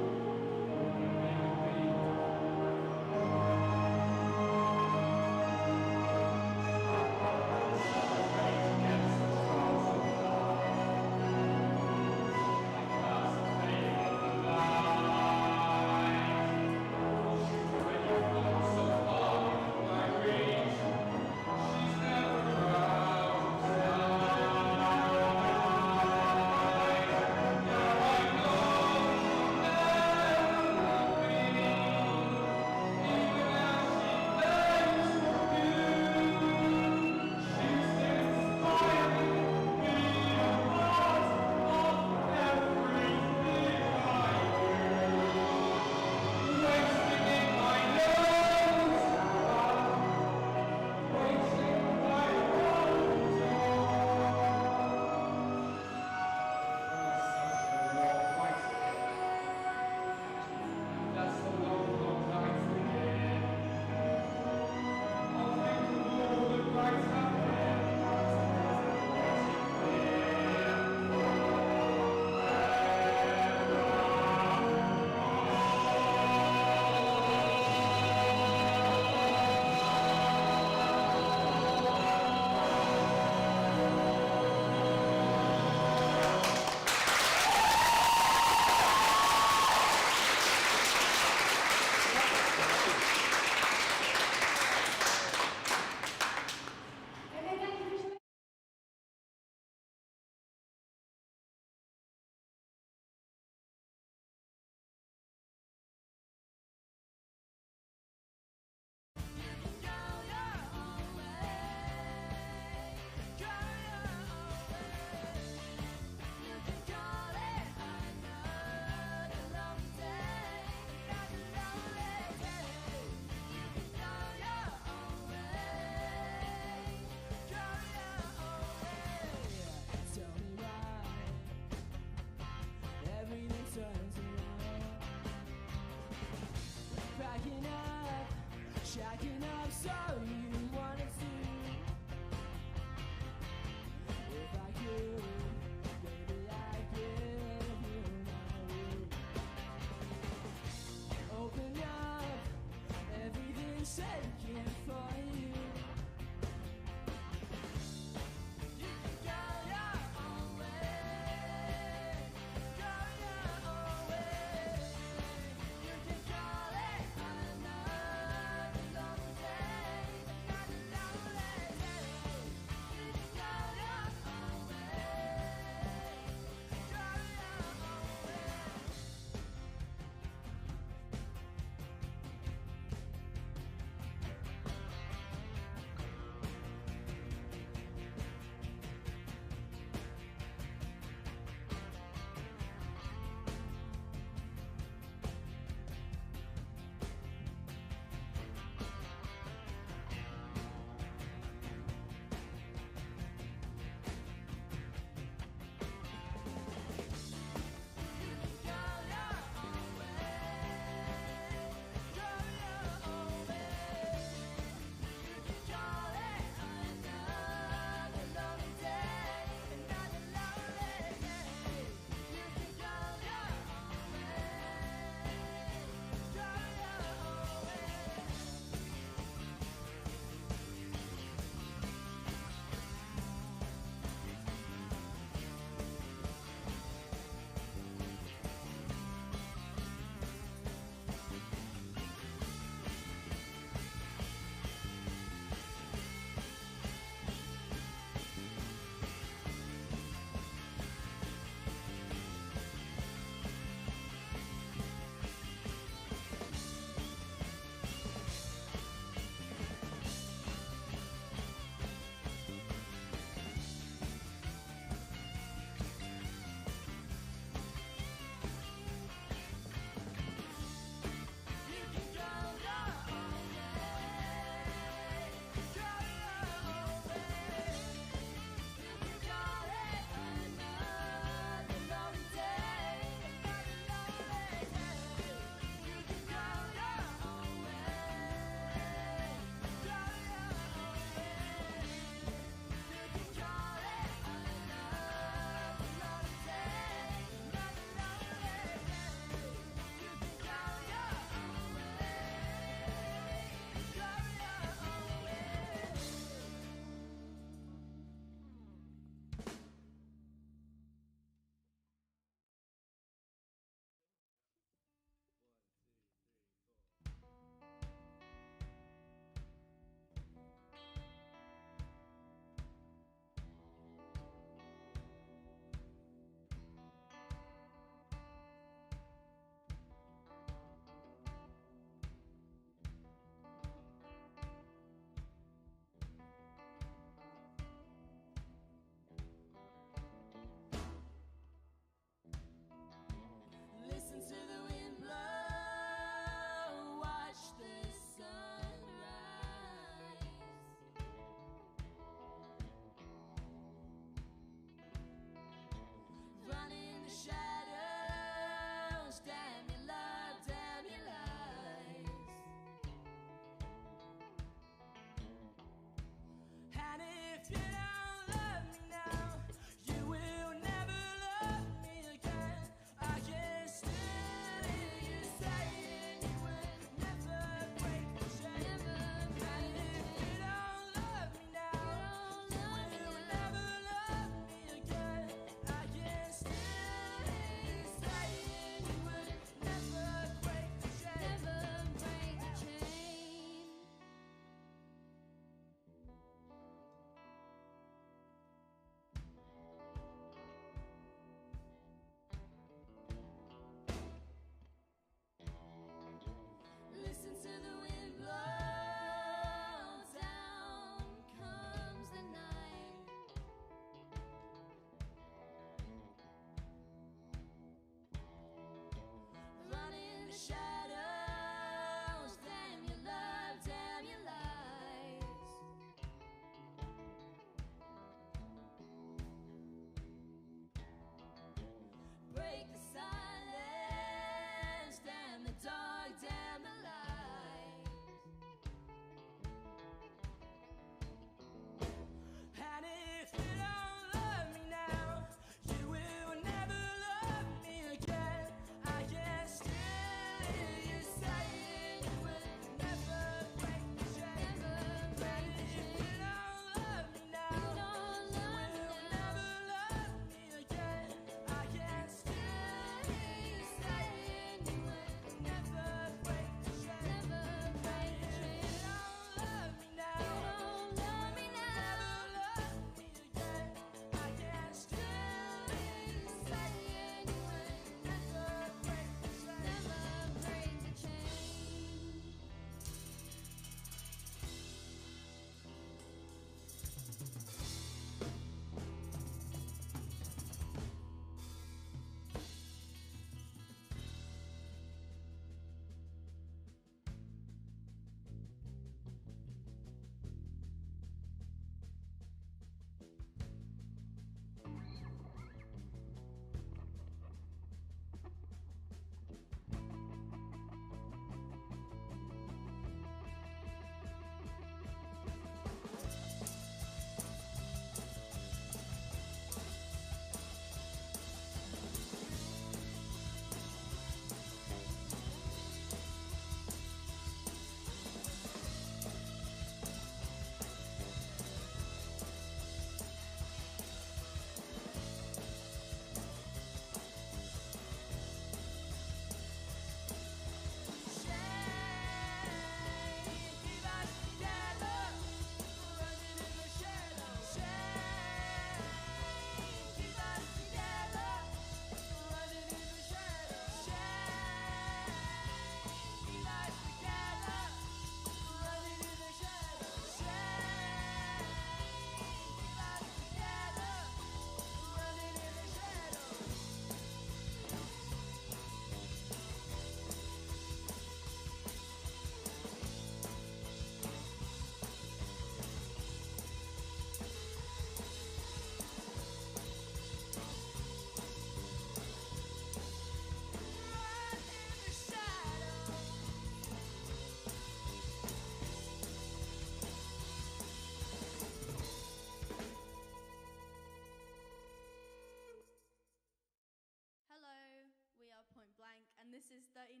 this is 39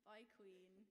by Queen.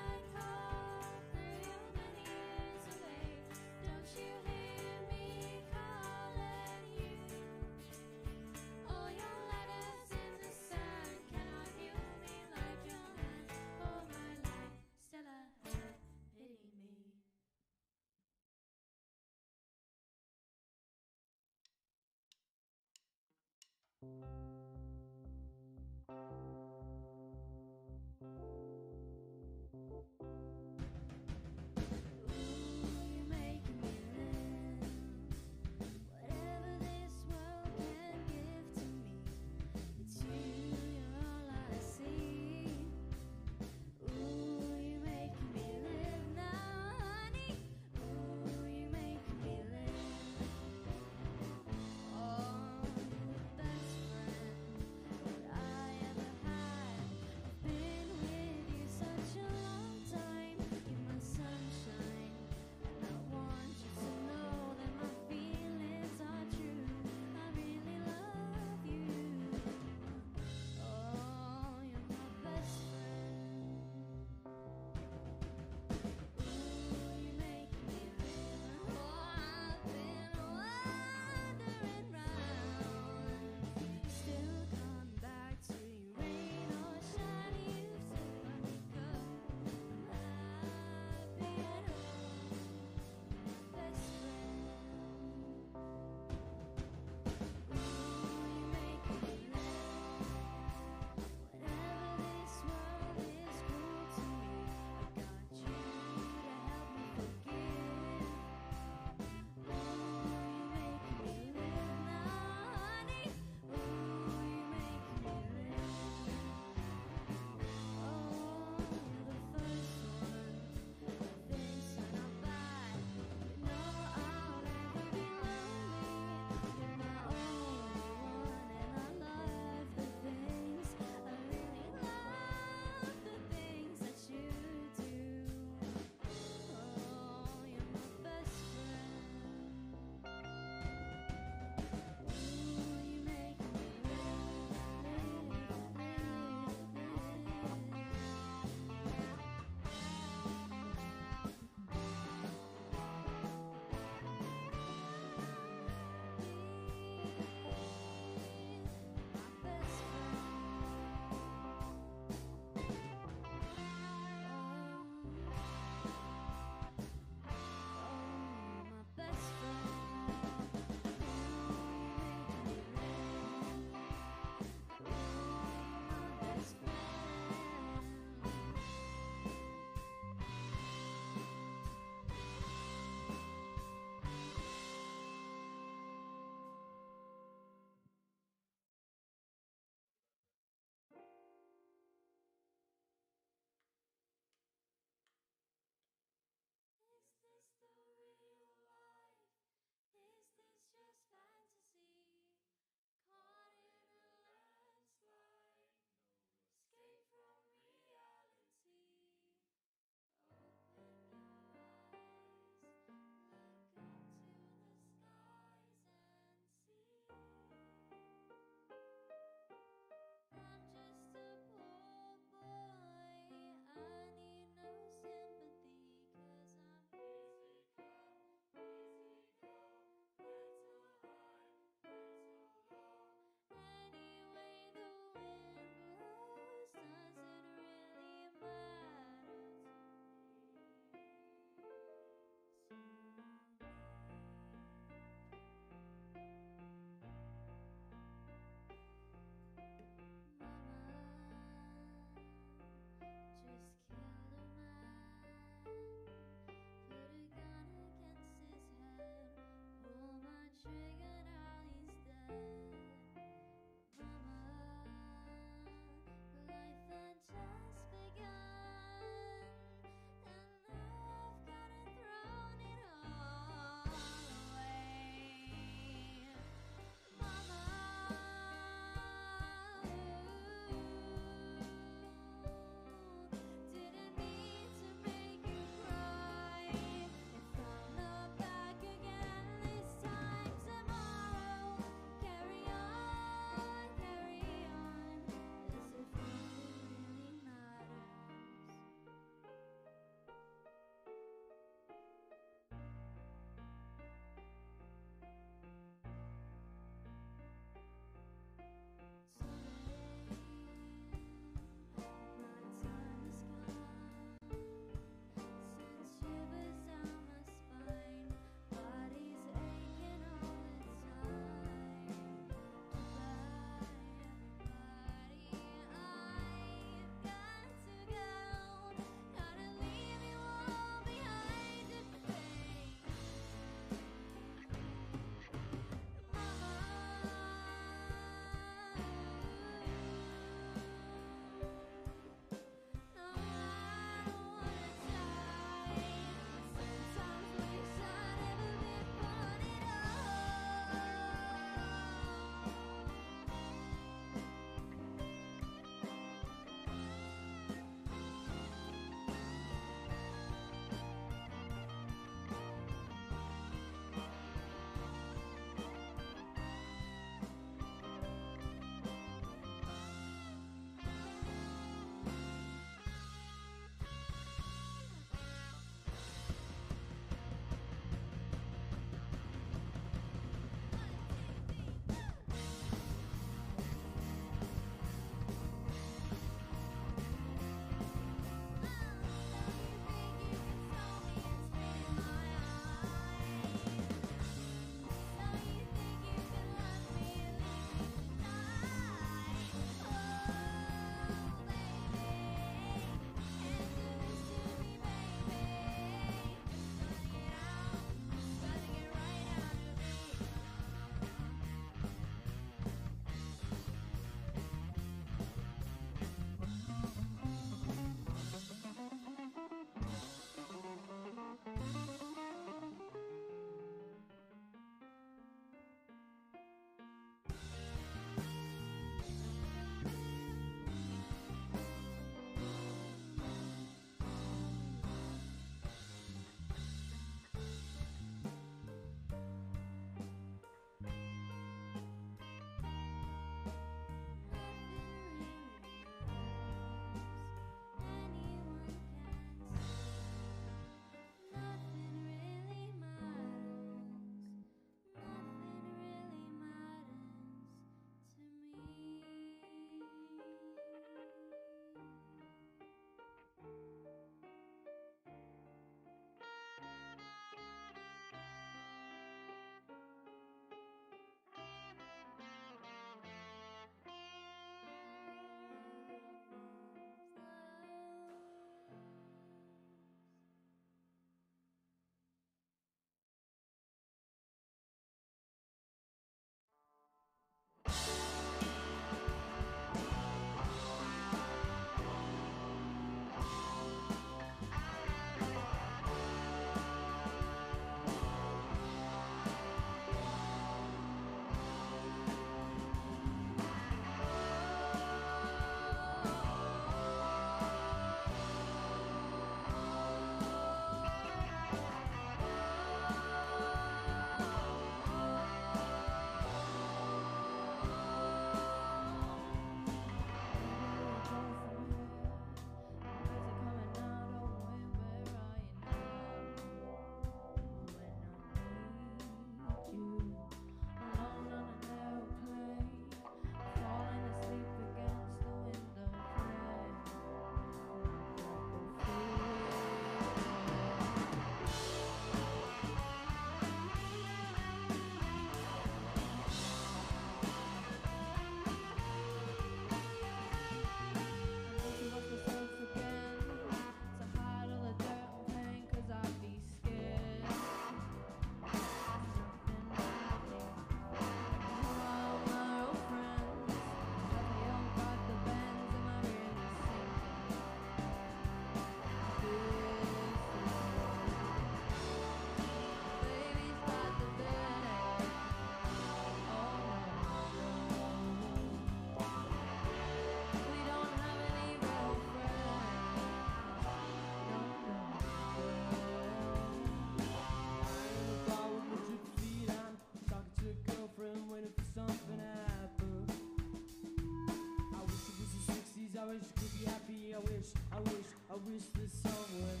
I wish the sun would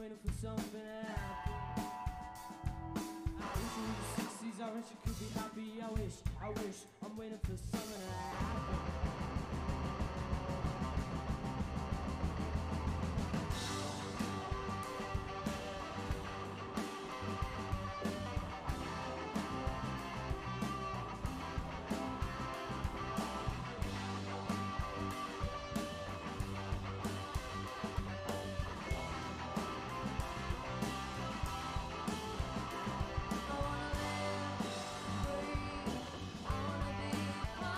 waiting for something to happen. I wish it was the 60s, I wish I could be happy. I wish I'm waiting for something to happen. I wanna live free, I wanna be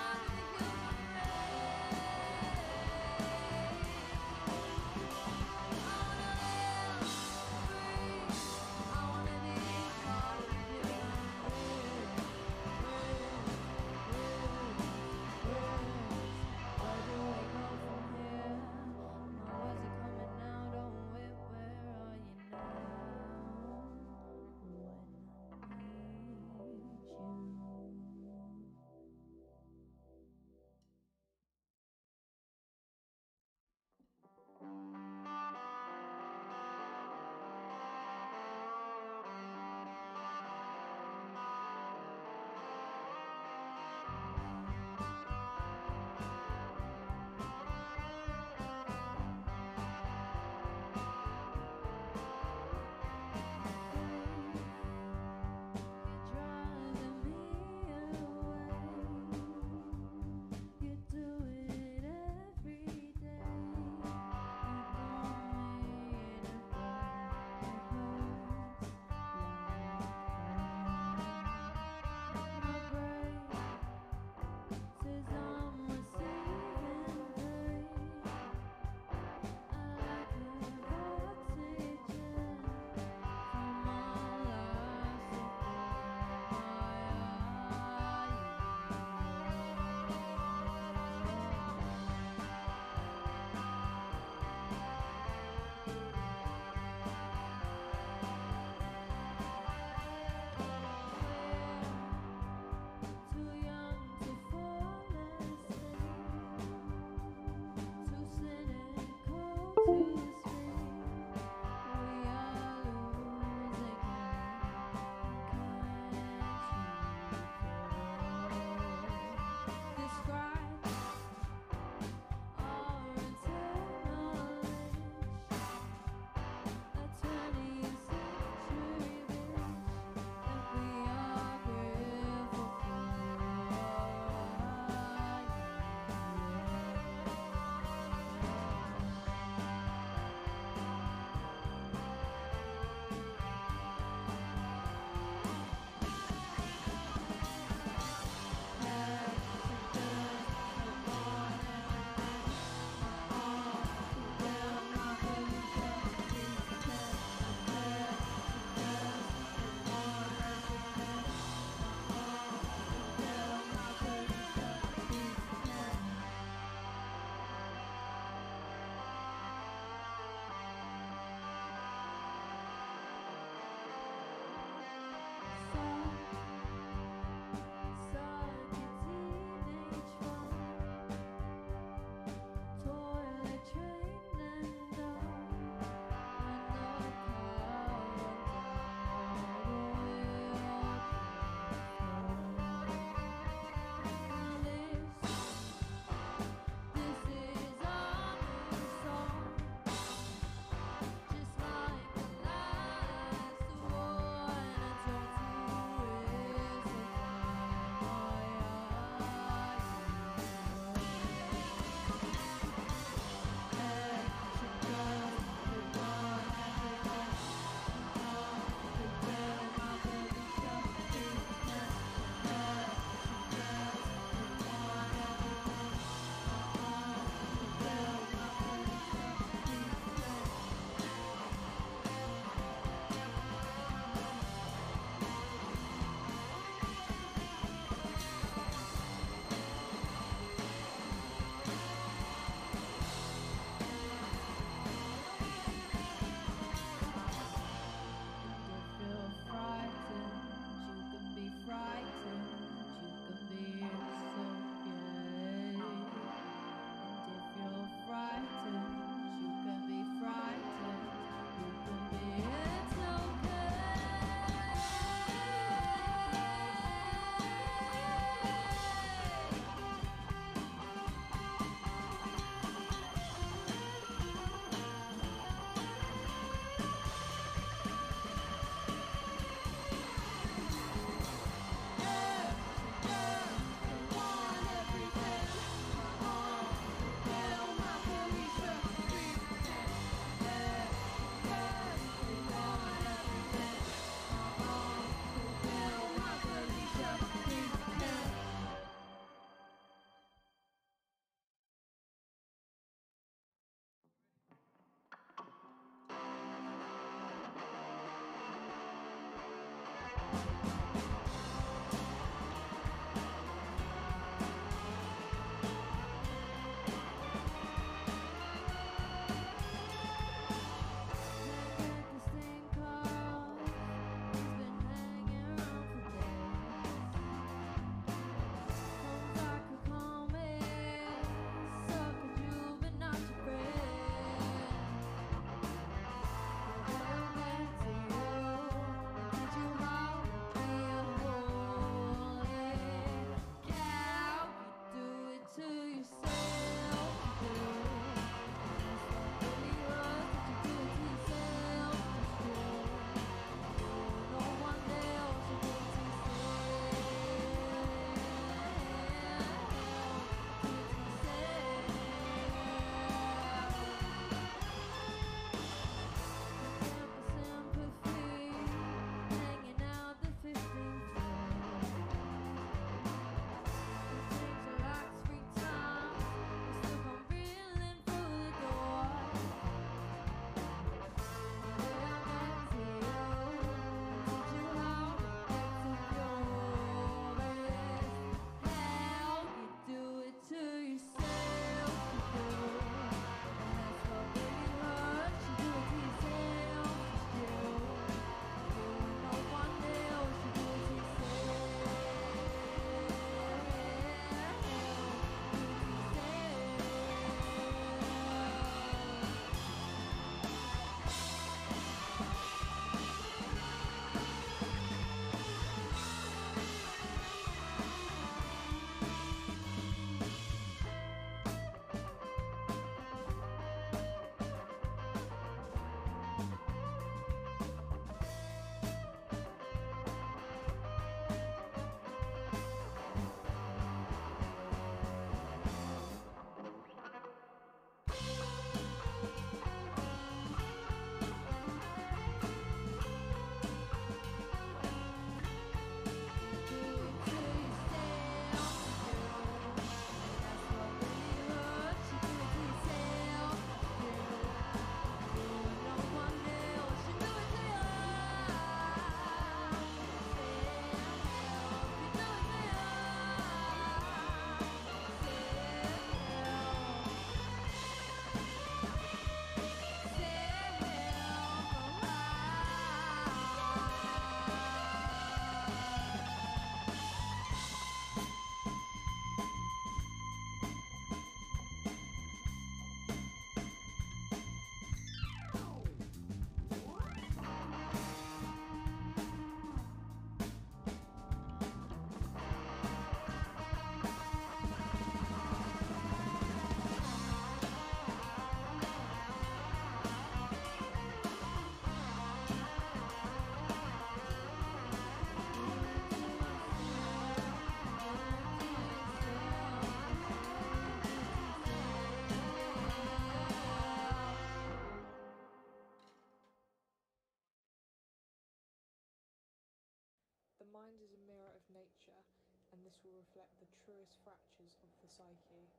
and this will reflect the truest fractures of the psyche.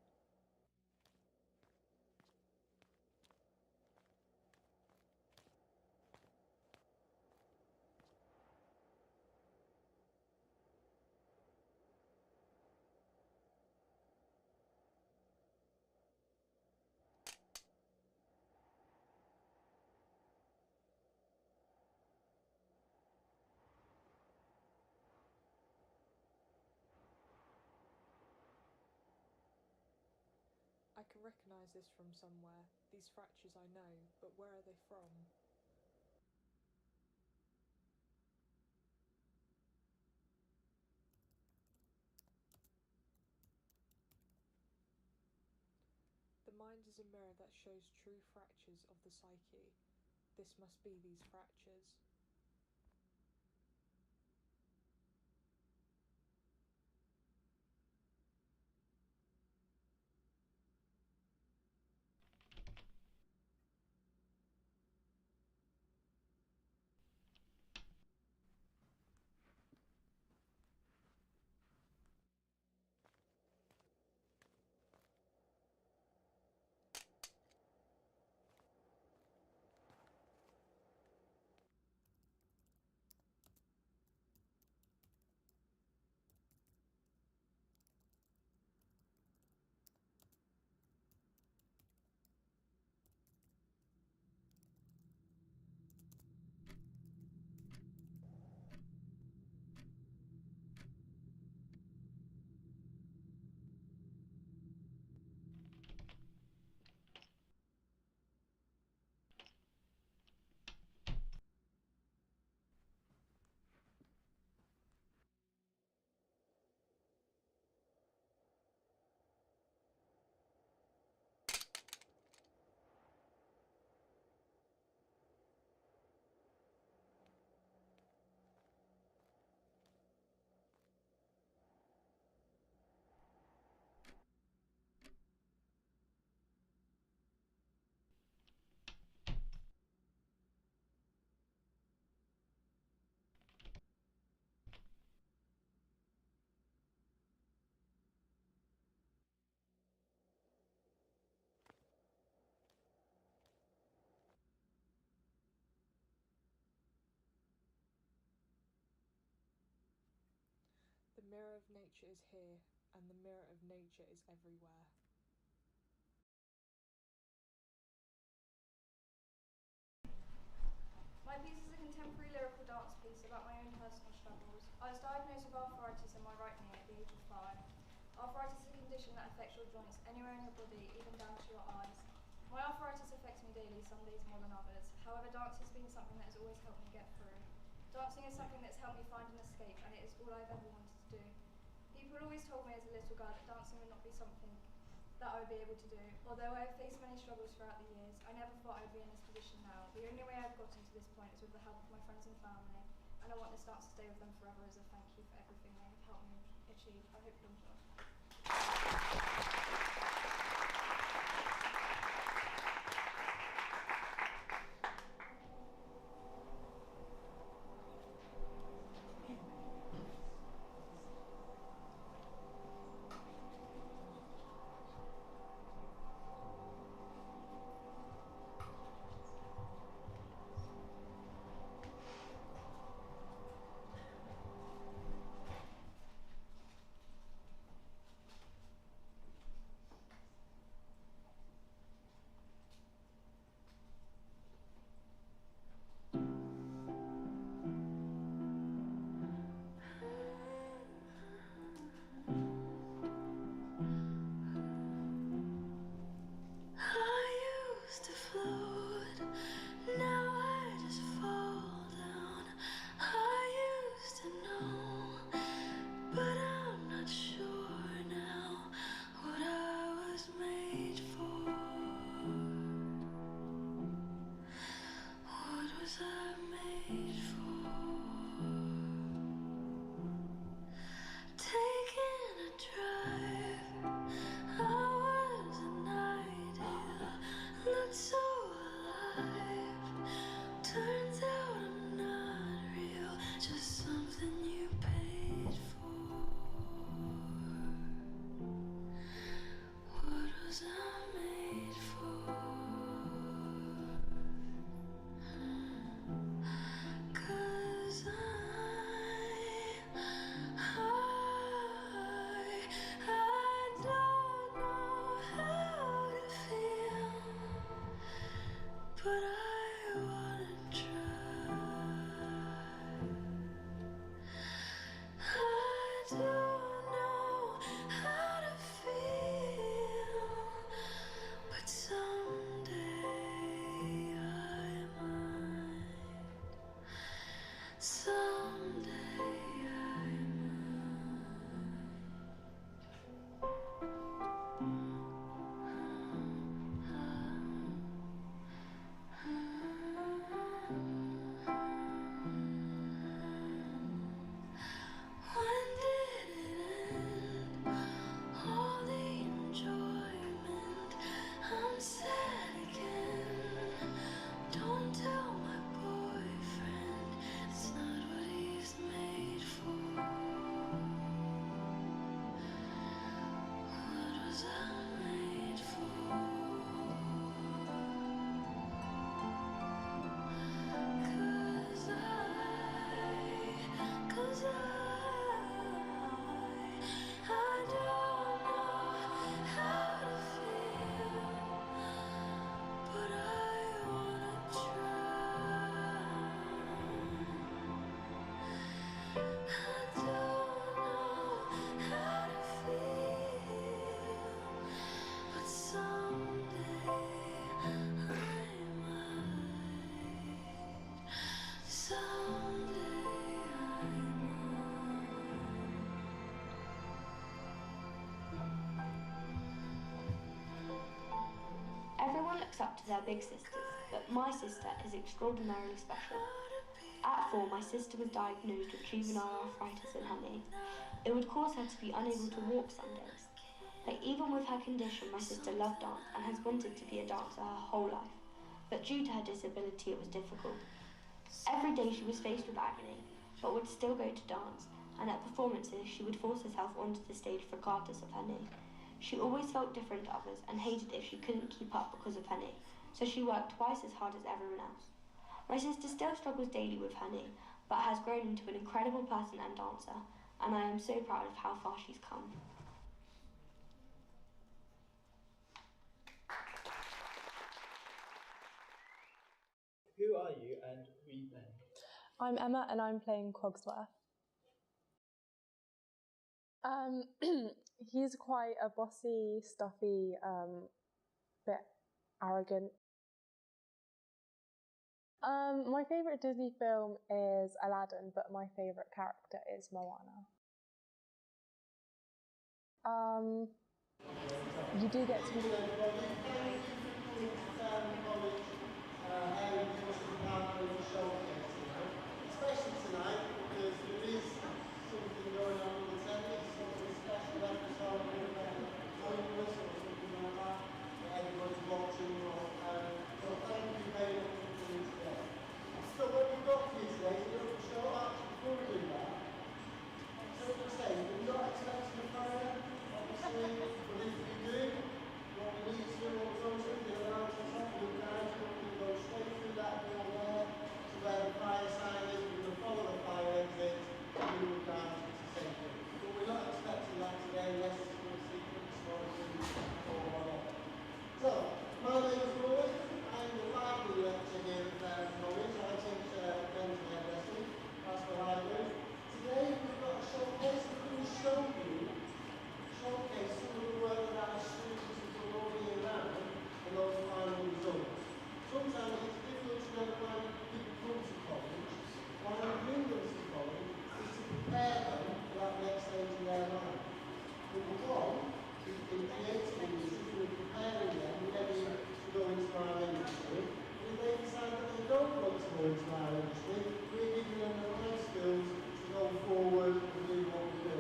I can recognise this from somewhere. These fractures I know, but where are they from? The mind is a mirror that shows true fractures of the psyche. This must be these fractures. The mirror of nature is here, and the mirror of nature is everywhere. My piece is a contemporary lyrical dance piece about my own personal struggles. I was diagnosed with arthritis in my right knee at the age of 5. Arthritis is a condition that affects your joints anywhere in your body, even down to your eyes. My arthritis affects me daily, some days more than others. However, dance has been something that has always helped me get through. Dancing is something that's helped me find an escape, and it is all I've ever wanted to do. People always told me as a little girl that dancing would not be something that I would be able to do. Although I have faced many struggles throughout the years, I never thought I would be in this position now. The only way I've gotten to this point is with the help of my friends and family, and I want this dance to stay with them forever as a thank you for everything they have helped me achieve. I hope you enjoy. big sisters, but my sister is extraordinarily special. At 4, my sister was diagnosed with juvenile arthritis in her knee. It would cause her to be unable to walk some days. But even with her condition, my sister loved dance and has wanted to be a dancer her whole life. But due to her disability, it was difficult. Every day she was faced with agony, but would still go to dance, and at performances she would force herself onto the stage regardless of her knee. She always felt different to others and hated if she couldn't keep up because of her knee, so she worked twice as hard as everyone else. My sister still struggles daily with her knee, but has grown into an incredible person and dancer, and I am so proud of how far she's come. Who are you and who are you playing? I'm Emma and I'm playing Cogsworth. He's quite a bossy, stuffy, bit arrogant. My favourite Disney film is Aladdin, but my favourite character is Moana. You do get to be... Especially tonight, because there is something going on with the tennis, something special episode with Congress or something like that everybody's watching. So thank you very much for coming today. So what we've got for you today is a little show. Actually, before we do that, so what I'm saying, we're not expecting a fire, obviously, but if we do, what we need to do, what we're going to do, the alarm to top, we're going to go straight through that door there, to where the fire sign is, we're going to follow the fire exit, and we will down to safety. But we're not expecting that today, unless it's going to see or whatever. So, my name is Roy, I'm the library lecturer here at Fareham College. I teach mental hairdressing, that's what I do. Today we've got a showcase, we're going to showcase some of the work that our students have done all year round and those final results. Sometimes it's difficult to know why people come to college. Why I bring them to college is to prepare them for that next stage in their life. Number one, in creative industry, we're preparing them ready to go into our industry. And if they decide that they don't want to go into our industry, we're giving them the right skills to go forward and do what we do.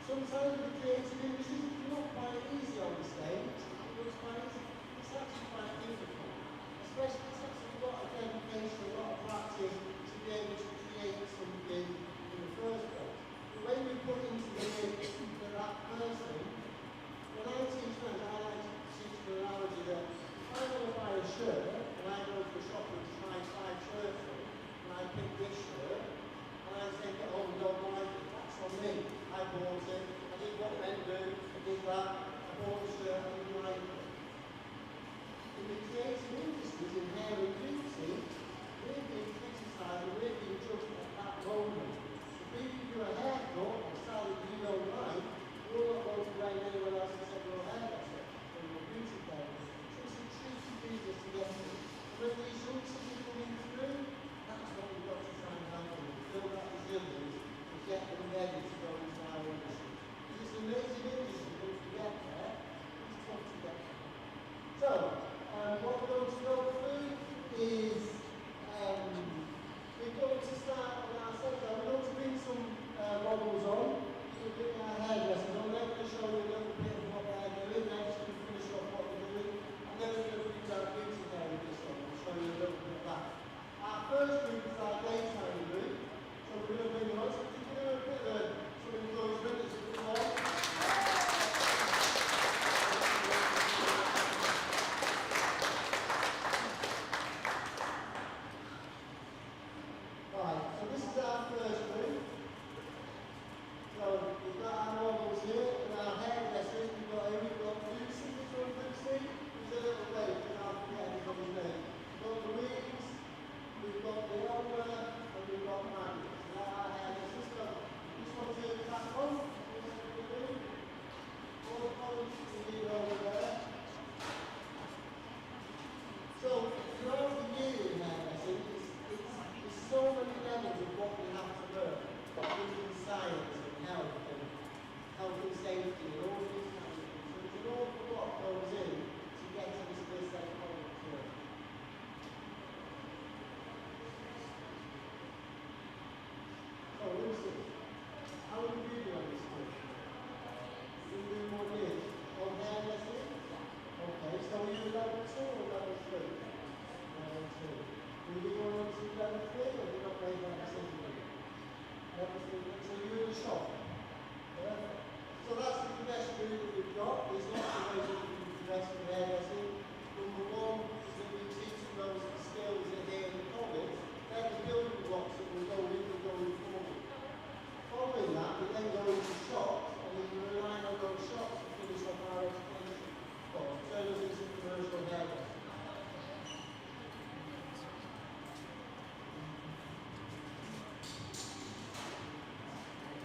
Sometimes with the creative industry, it's not quite easy on the stage. It looks quite easy. It's actually quite difficult. Especially it's actually a lot of dedication, a lot of practice to be able to create something in the first place. But when we put into the mix for that person, when I teach friends, I like to teach an analogy that if I go to buy a shirt, and I go to the shop and try 5 shirts on, and I pick this shirt, and I take it home and don't like it, that's on me. I bought it, I did what men do, I did that, I bought the shirt, I didn't like it. In the creative industries, in hair and beauty, we're being criticised and we're being judged at that moment. If we give you a haircut or a style that you don't like, you're not going to blame anyone else except your hairdresser or your beauty therapist. So it's a tricky business to get in. When these young people are coming through, that's what we've got to try and help them. Build that resilience and get them ready to go into our industry. Because it's an amazing industry, but to get there, it's tough to get there. So, what we're going to go through is we're going to start on our sector. We're going to bring some models on. We'll bring our hairdressers on. They're going to show you a little bit of what they're doing. They're just going to finish off what they're doing. And then we're going to bring our beauty therapists on and show you a little bit of that. Our first group is our daytime group. So we're going to bring them on. So we're going to do a bit of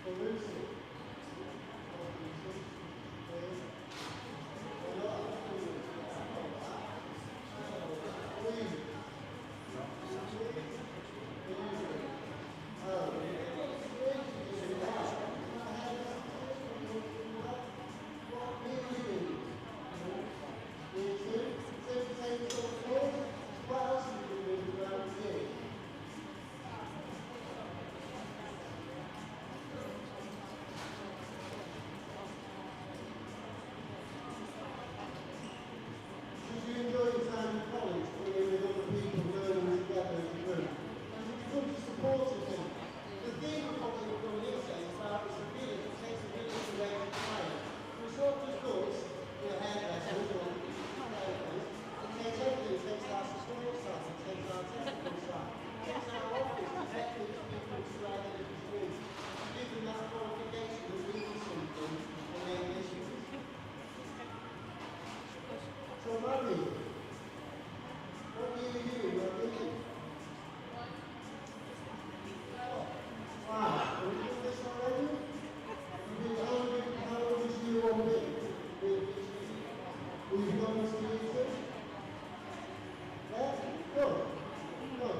Did you enjoy your time in college, being with other people, learning together as a group? And did you come to supportive thing? The theme of what we're going to say is about it's a village, it takes a village to raise a child. So it's not just us, we're hairdressers or therapists. It takes everything, it takes our support staff, it takes our technical staff, it takes our office, it takes people to write their degrees. To give them that qualification that means something when they issue. So, Mummy, what year are you? Wow, have you done this already? How old is you on me? Will you going to meet him? Yeah? Good. Good.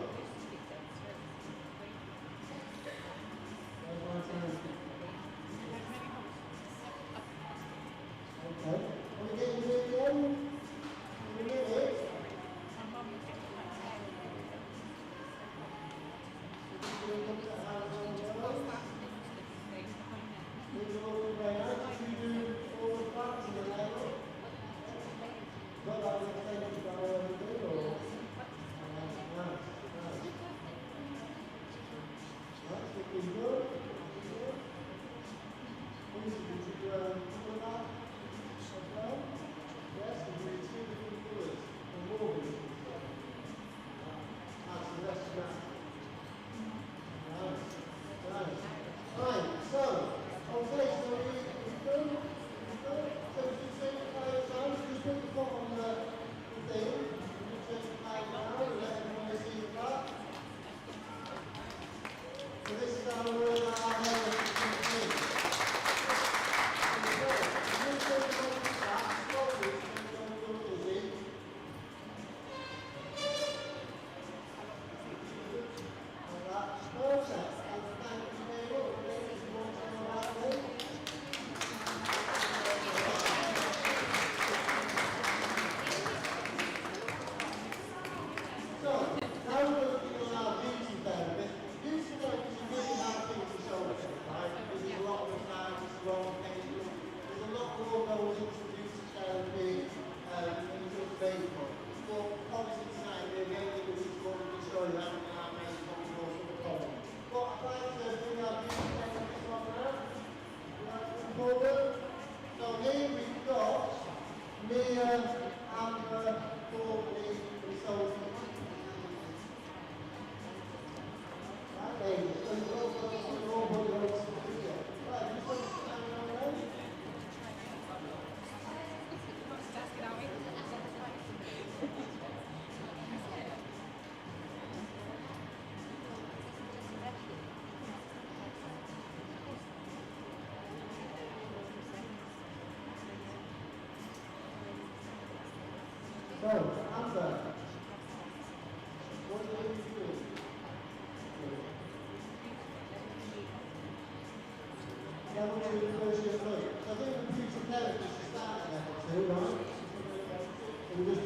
That's my time. Okay. Want to get you to the end? So, Amber, what are you doing? Level 2 first year look. So I think the future therapist should start at level 2, right? And just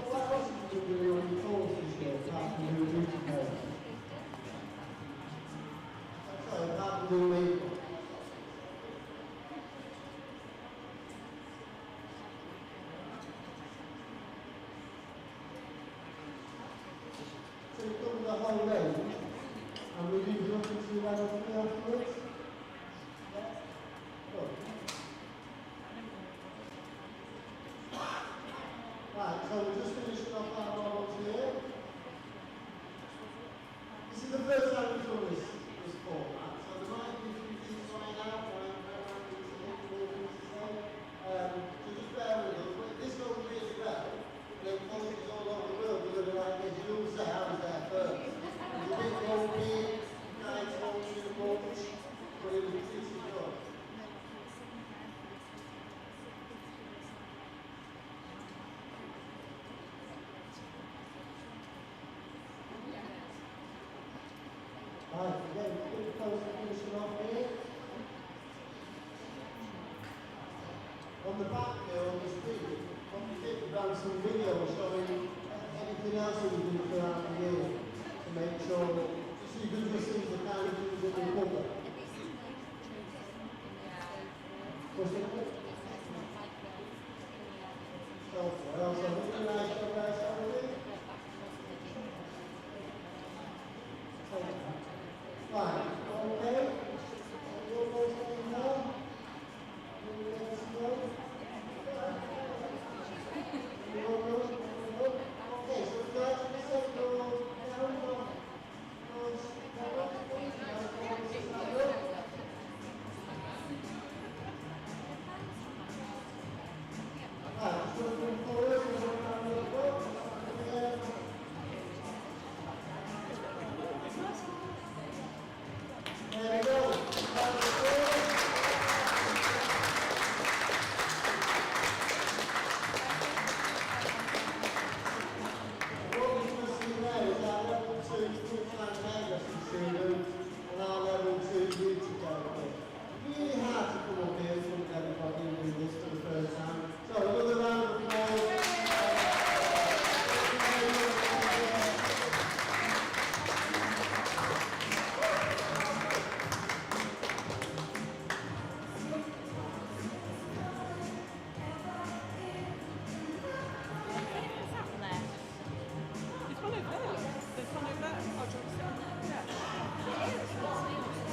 what else did you do on your courses here, apart from doing beauty therapy? Sorry, apart from doing makeup. So you've done the whole range, and will you be looking to level 3 afterwards? Yeah? Good. Right, so we're just finishing off our models here. This is the first time we've done this format, so there might be a few things on the back here on the screen, what we did, we ran some videos showing anything else that we do throughout the year to make sure that so you can just see the kind of things that we cover. What's it called? Well, so really nice job there, Saturday. Right, okay. You're both saying now. Okay, so guys, let's set your down. There we go. Students and our level 2 beauty therapy. Really hard to come up here in front of everybody and do this for the first time. So another round of applause.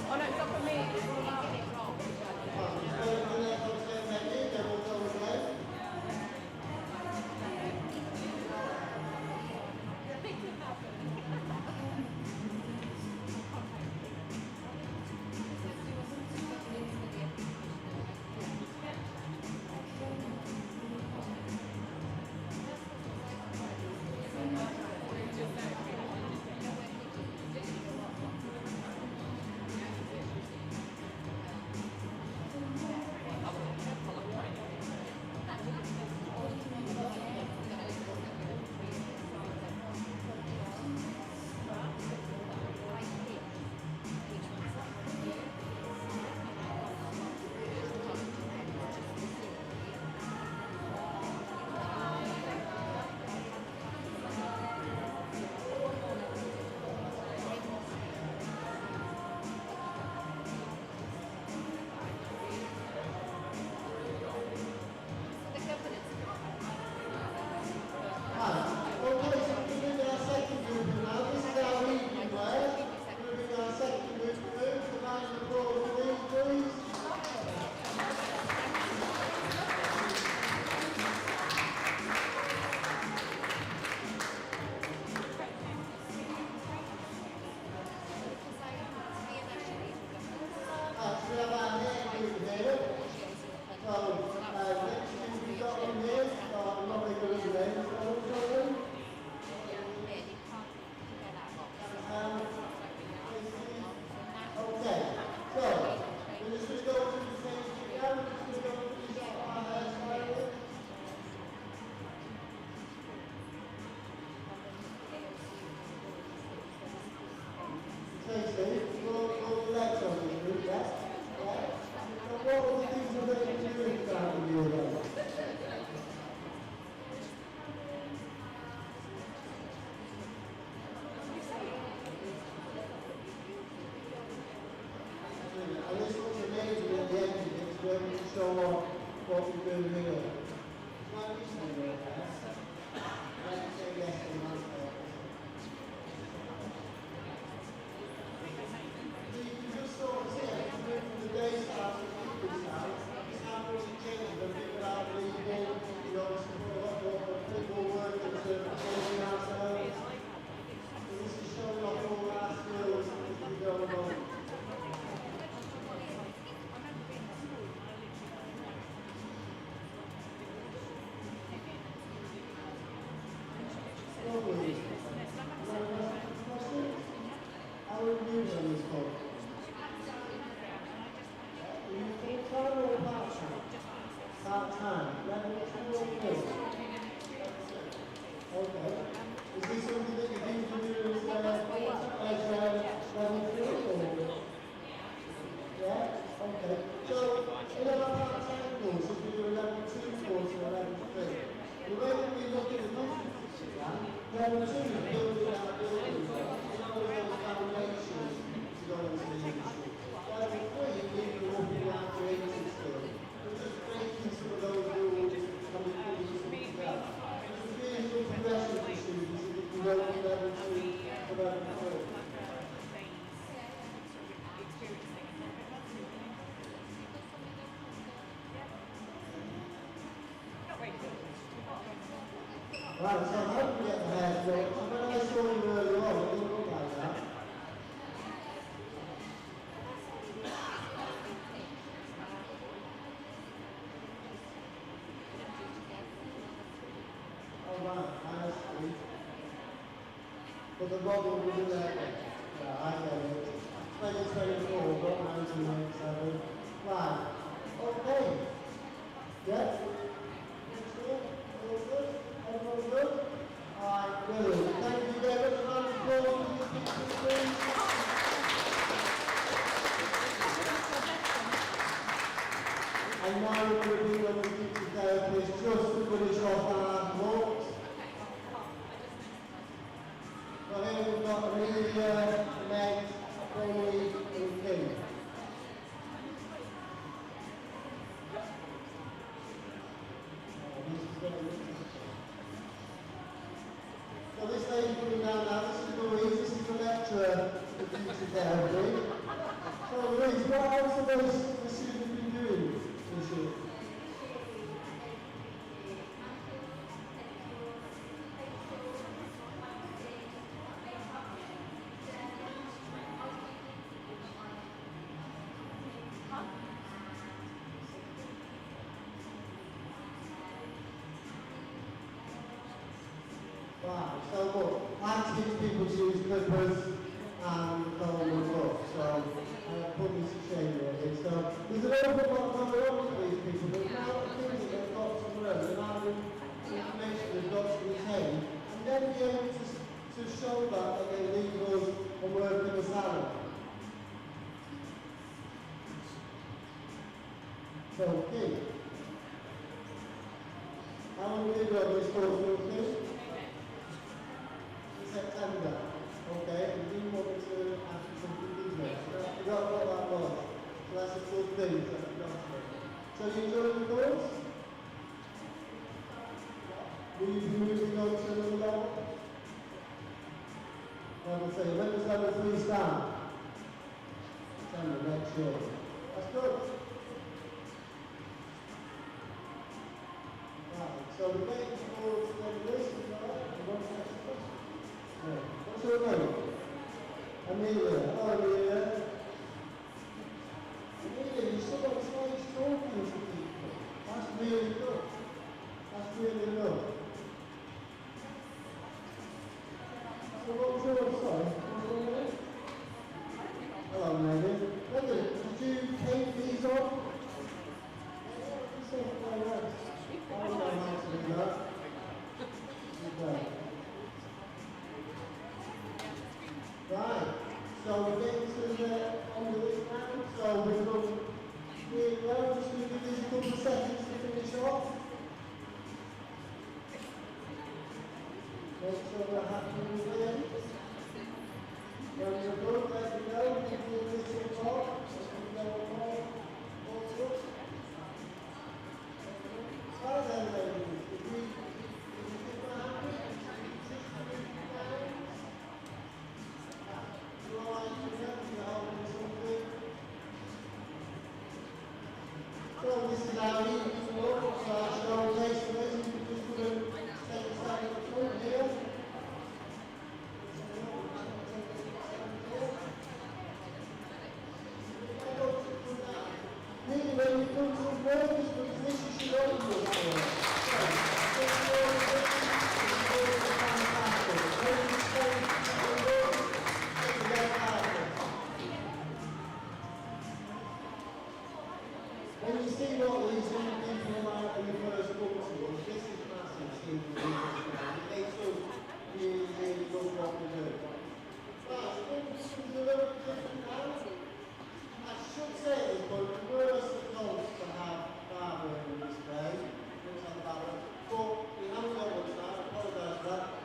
Oh no, it's not for me, it's for Mum. Level 2 is building our buildings, those foundations to go into the industry. Level 3, leaving walking out creative skills. We're just breaking some of those rules and we're putting something together. It's a really good progression for students if you go from level 2 to level 3. Right, so I hope we get the hair short. When I saw you earlier on, it didn't look like that. Oh right, I see. But the bottle was in there. Yeah, I get it. 2024, got 1997. Right, okay. Yeah? All good? Everyone good? Alright, brilliant. Thank you very much. Round of applause for these people, please. And now we're going to bring on the teacher therapist just to finish off our walks. So here we've got Amelia, Meg, Chloe, and Kim. So this lady coming down now, this is Louise, this is the lecturer for teacher therapy. So Louise, what else have the students been doing this year? Wow, so look, I teach people to use clippers and comb and look, so put me to shame really. So there's an awful lot going on with these people, but now the things that they've got to learn, the amount of information they've got to retain, and then be able to show that they leave us and work in the salon. So, Kim, how long have you got this course for, Kim? September. Okay, and you want me to ask you some details. You don't know what that was. So that's a good thing that you got to. So you enjoying the course? Will you be moving on to another level? Level 3. When does level 3 start? September next year. That's good. Right, so we're waiting for the release, is that right? What's your name? Amelia. Hello, Amelia. Amelia, you still got slides talking to people. That's really good. That's really good. So what's your, sorry, what's your name? Hello, Megan. Megan, did you take these off? I don't know how to do that. Okay. Right, so we're getting to the end of this round, so we're going to really well, just going to give this a couple of seconds to finish off. Make sure we're happy with it. When you're good, let me know, give me a little talk, just to go more good. Well then, ladies, if you think we're happy, so this is our evening walk, so our show takes place, you can just put a take a stand at the front here. Really, when you come to the work, this should all be your when you see what these young people are like when you first come to us, this is massive seeing the people. It makes us really, really love what we do. Right, this is a little bit different now. I should say this, but we were supposed to have Barbara in this day. Looks like Barbara. But we haven't got much now, I apologise for that.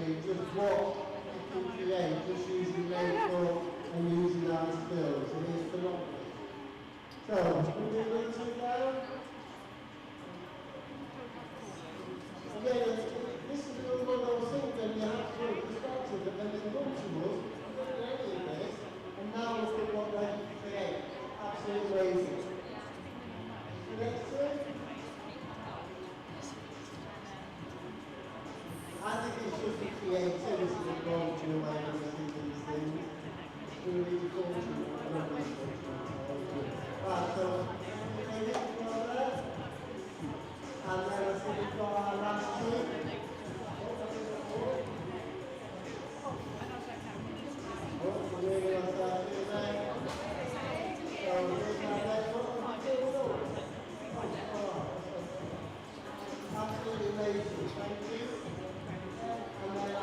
demonstrate just what you can create just using makeup and using our skills. It is phenomenal. So, can we do it together? Again, this is one of those things that you have to put in perspective that when they come to us, we've done any of this, and now look at what they can create. Absolutely amazing. The next one. I think it's just the creativity that goes to my understanding these things. It's really difficult to right, so maybe go there. And then I think we've got our last two. Absolutely amazing, thank you. And then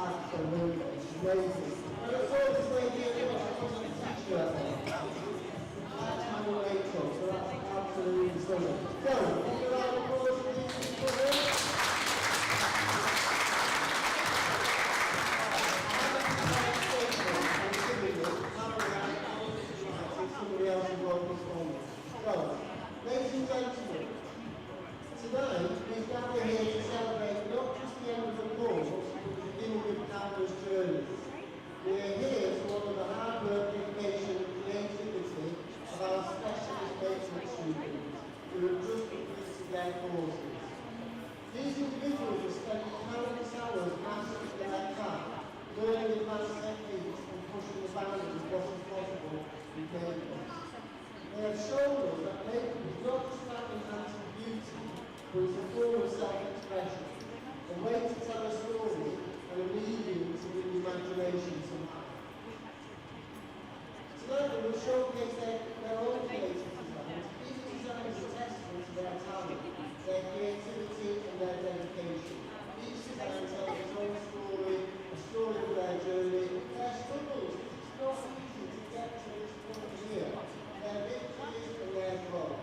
absolutely amazing. And I saw this lady in the t-shirt. That's my makeup, so that's absolutely stunning. So, give a round of applause for these people here. Somebody else is working for me. So, ladies and gentlemen, tonight we gather here to celebrate not just the end of the course, but the beginning of Campbell's journey. We are here to honour the hard work, dedication and creativity of our specialist placement students who have just completed their courses. These individuals have spent countless hours mastering their craft, learning advanced techniques and pushing the boundaries of what is possible with makeup. They have shown us that makeup is not just about enhancing beauty, but it's a form of self-expression, a way to tell a story and a medium to bring imagination to life. Tonight we will showcase their own creative designs. Each design is a testament to their talent, their creativity and their dedication. Each design tells its own story, a story of their journey, their struggles. It's not easy to get to this point here. Their victories and their growth.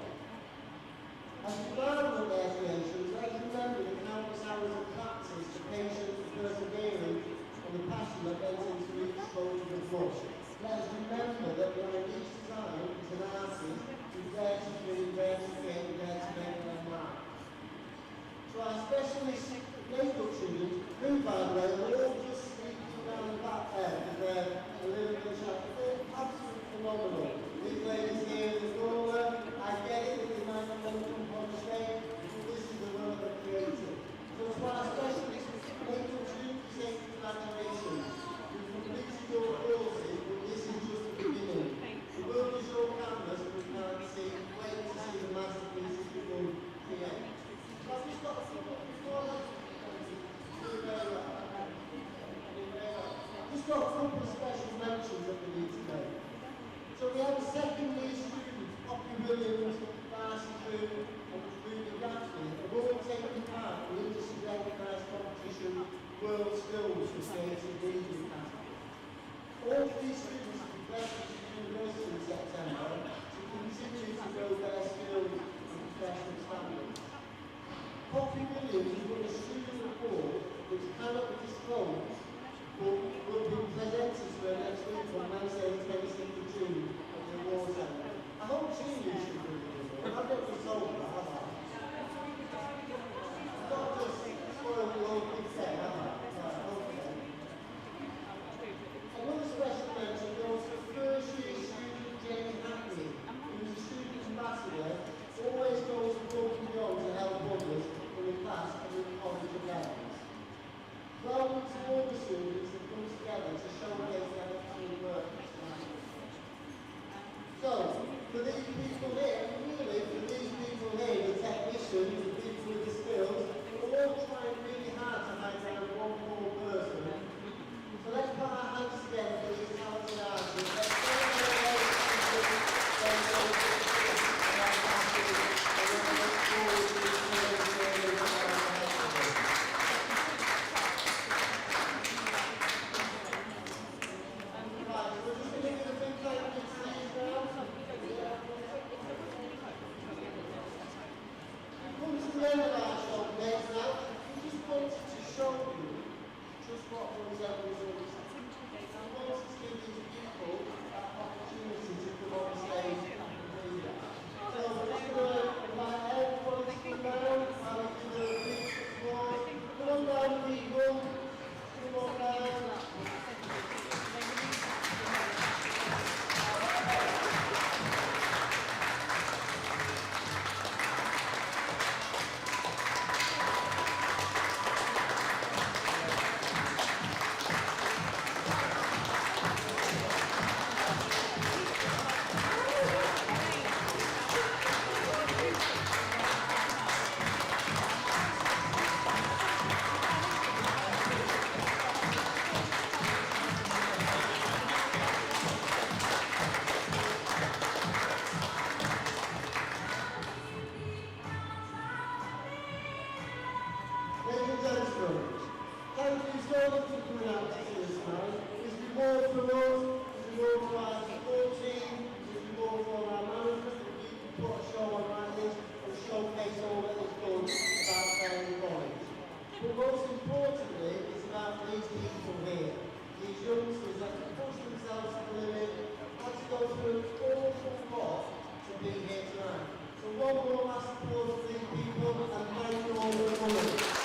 As we marvel at their creations, let's remember the countless hours of practice, the patience, the perseverance, and the passion that went into each stroke of the brush. Let's remember that behind each design is an artist who's there to dream, there to create, there to make their mark. So our specialist makeup students, who by the way are all just sneaking around the back there because they're a little bit shy, they're absolutely phenomenal. These ladies here in the corner, I get it that they might not want to come on the stage, but this is the world of creative. So to our specialist makeup students, we say congratulations. You've completed your courses, but this is just the beginning. The world is your canvas, and we can't see, wait to see the masterpieces that you'll create. So I've just got a couple before that. I've just got a couple of special mentions that we need to make. So we have a second-year student, Poppy Williams, Darcy Drew, and Ruby Gaffney, have all taken part in the industry recognised competition World Skills for Creative Media category. All three students will be presented to university in September to continue to grow their skills and professional standards. Poppy Williams won a student report which cannot be disclosed, but will be presented to her next week on Wednesday the 26th of June at the award centre. I hope she knew she was doing it. I've not been told that, have I? I've not just spoiled the old big set, have I? Right, okay. Another special mention goes to first year student Jane Hackney, who's a student ambassador, always goes above and beyond to help others in the class and in college events. Welcome to all the students that come together to showcase their excellent work. So, for these people here, really, for these people here, the technicians, the people with the skills, we're all trying really hard to hide down one more person. So let's put our hands together for these talented artists. Let's from us, this is more for our support team, this is more for our management, that you can put a show on like this and showcase all that is done about Fareham College. But most importantly, it's about these people here, these youngsters that have pushed themselves to the limit, had to go through an awful lot to be here tonight. So one more last applause for these people and thank you all for coming.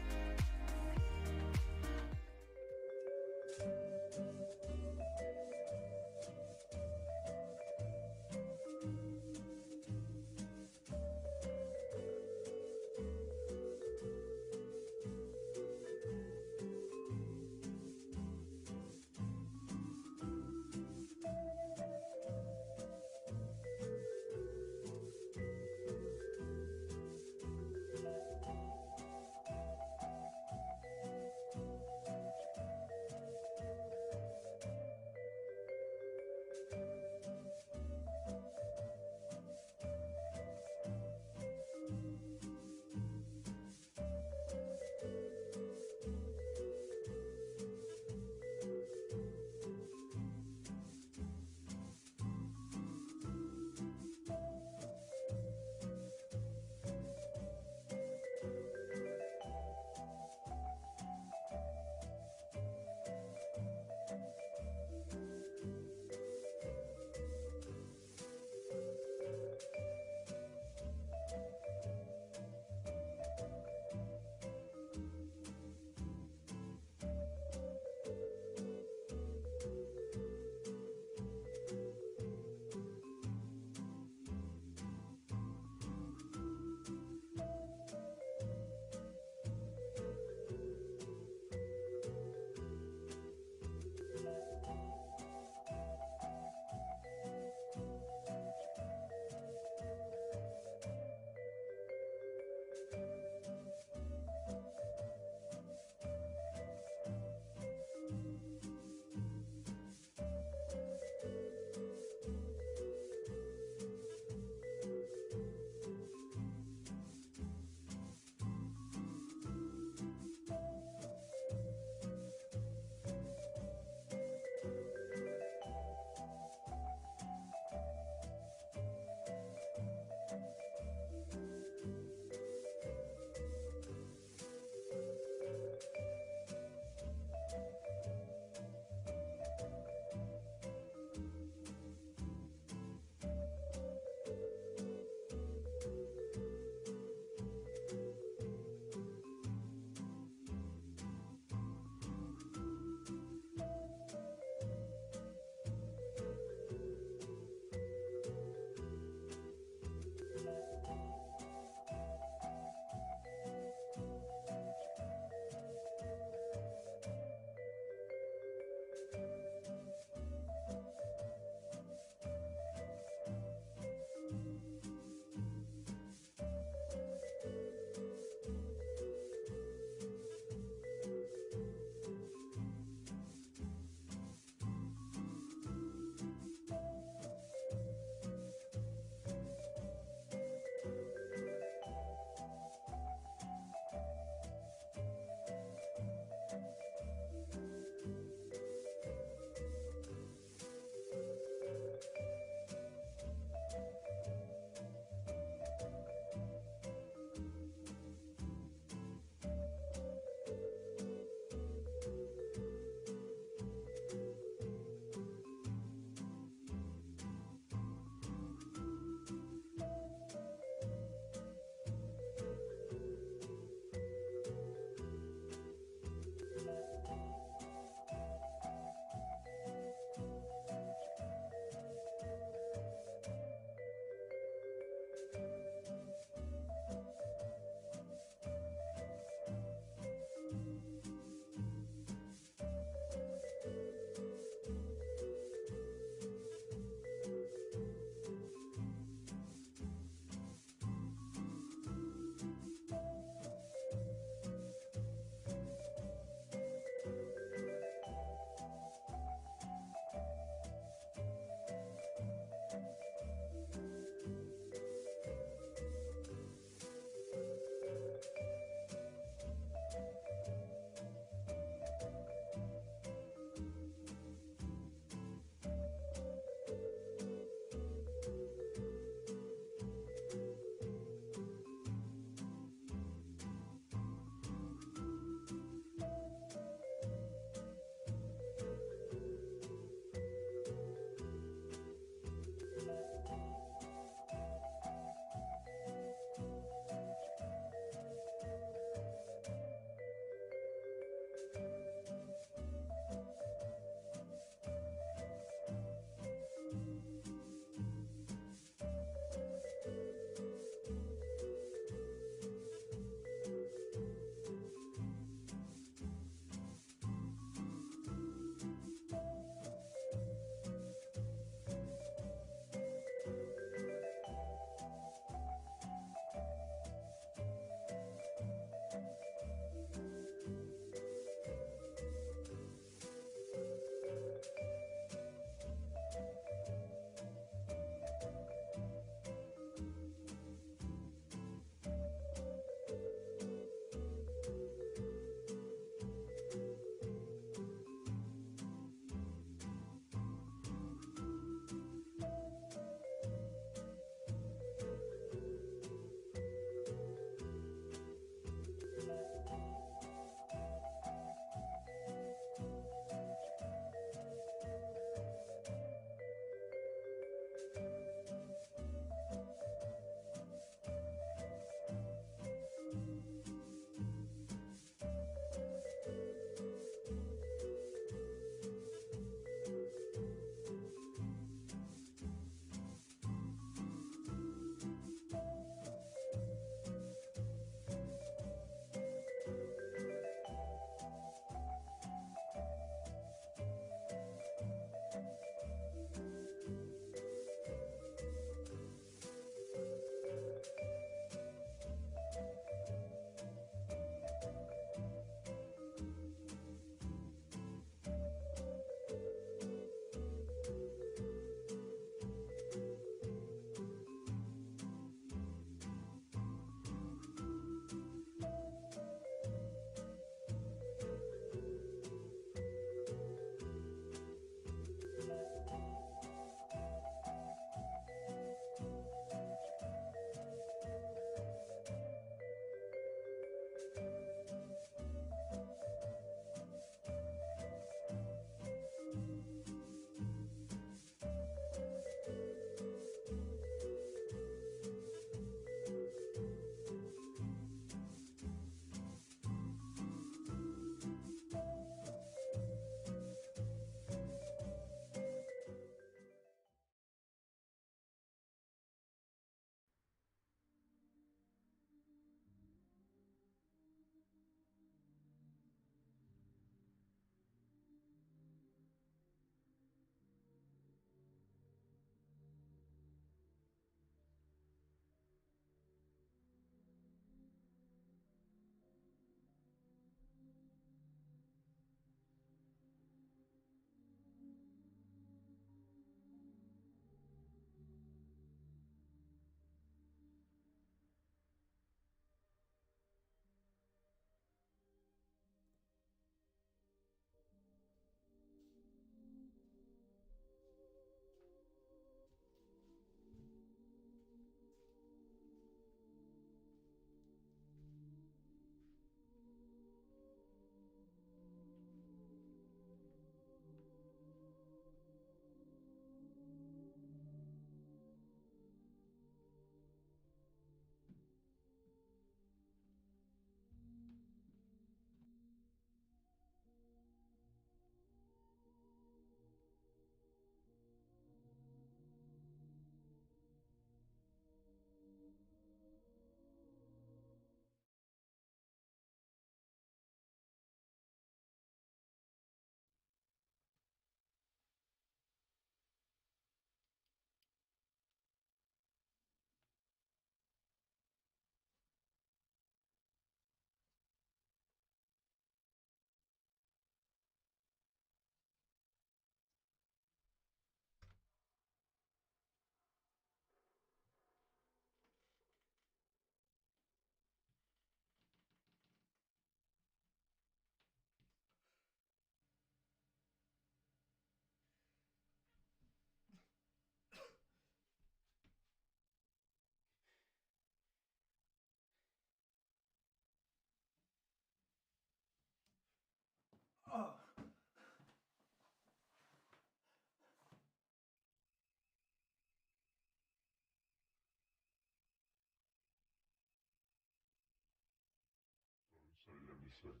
nothing.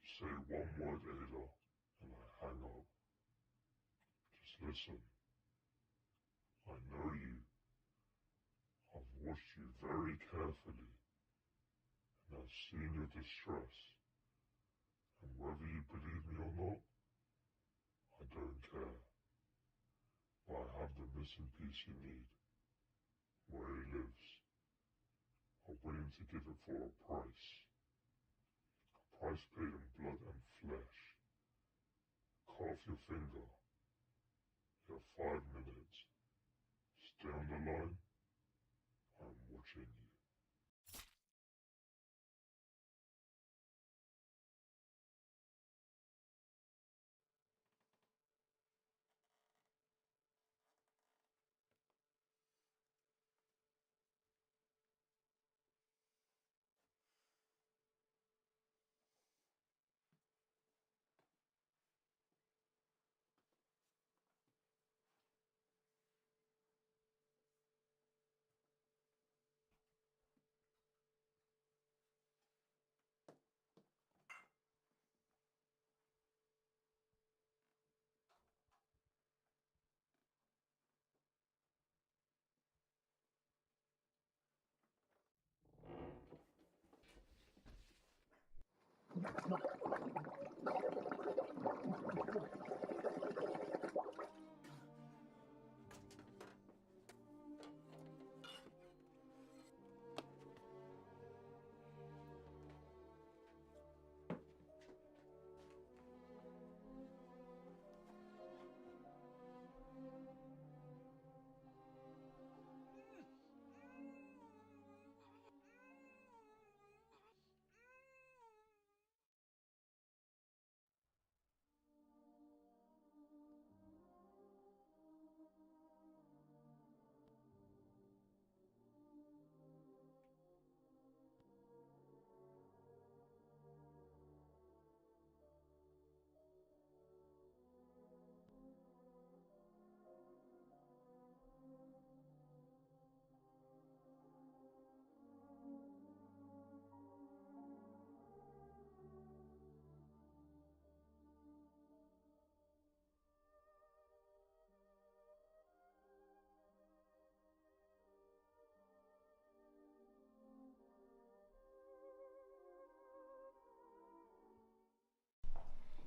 You say one word, Ada, and I hang up. Just listen. I know you. I've watched you very carefully, and I've seen your distress. And whether you believe me or not, I don't care. But I have the missing piece you need. Where he lives. I'm willing to give it for a price. A price paid in blood and flesh. Cut off your finger. You have 5 minutes. Stay on the line. I'm watching you.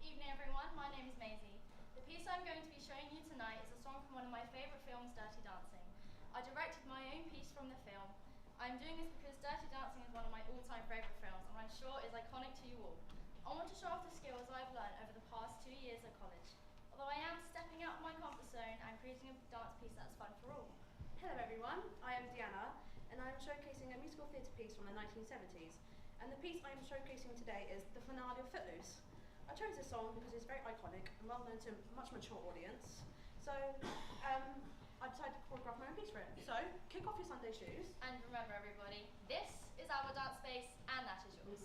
Evening everyone, my name is Maisie. The piece I'm going to be showing you tonight is a song from one of my favourite films, Dirty Dancing. I directed my own piece from the film. I'm doing this because Dirty Dancing is one of my all-time favourite films and I'm sure is iconic to you all. I want to show off the skills I've learned over the past 2 years at college. Although I am stepping out of my comfort zone and creating a dance piece that's fun for all. Hello everyone, I am Deanna and I am showcasing a musical theatre piece from the 1970s. And the piece I am showcasing today is the finale of Footloose. I chose this song because it's very iconic and well known to a much mature audience. So I decided to choreograph my own piece for it. So kick off your Sunday shoes. And remember everybody, this is our dance space and that is yours.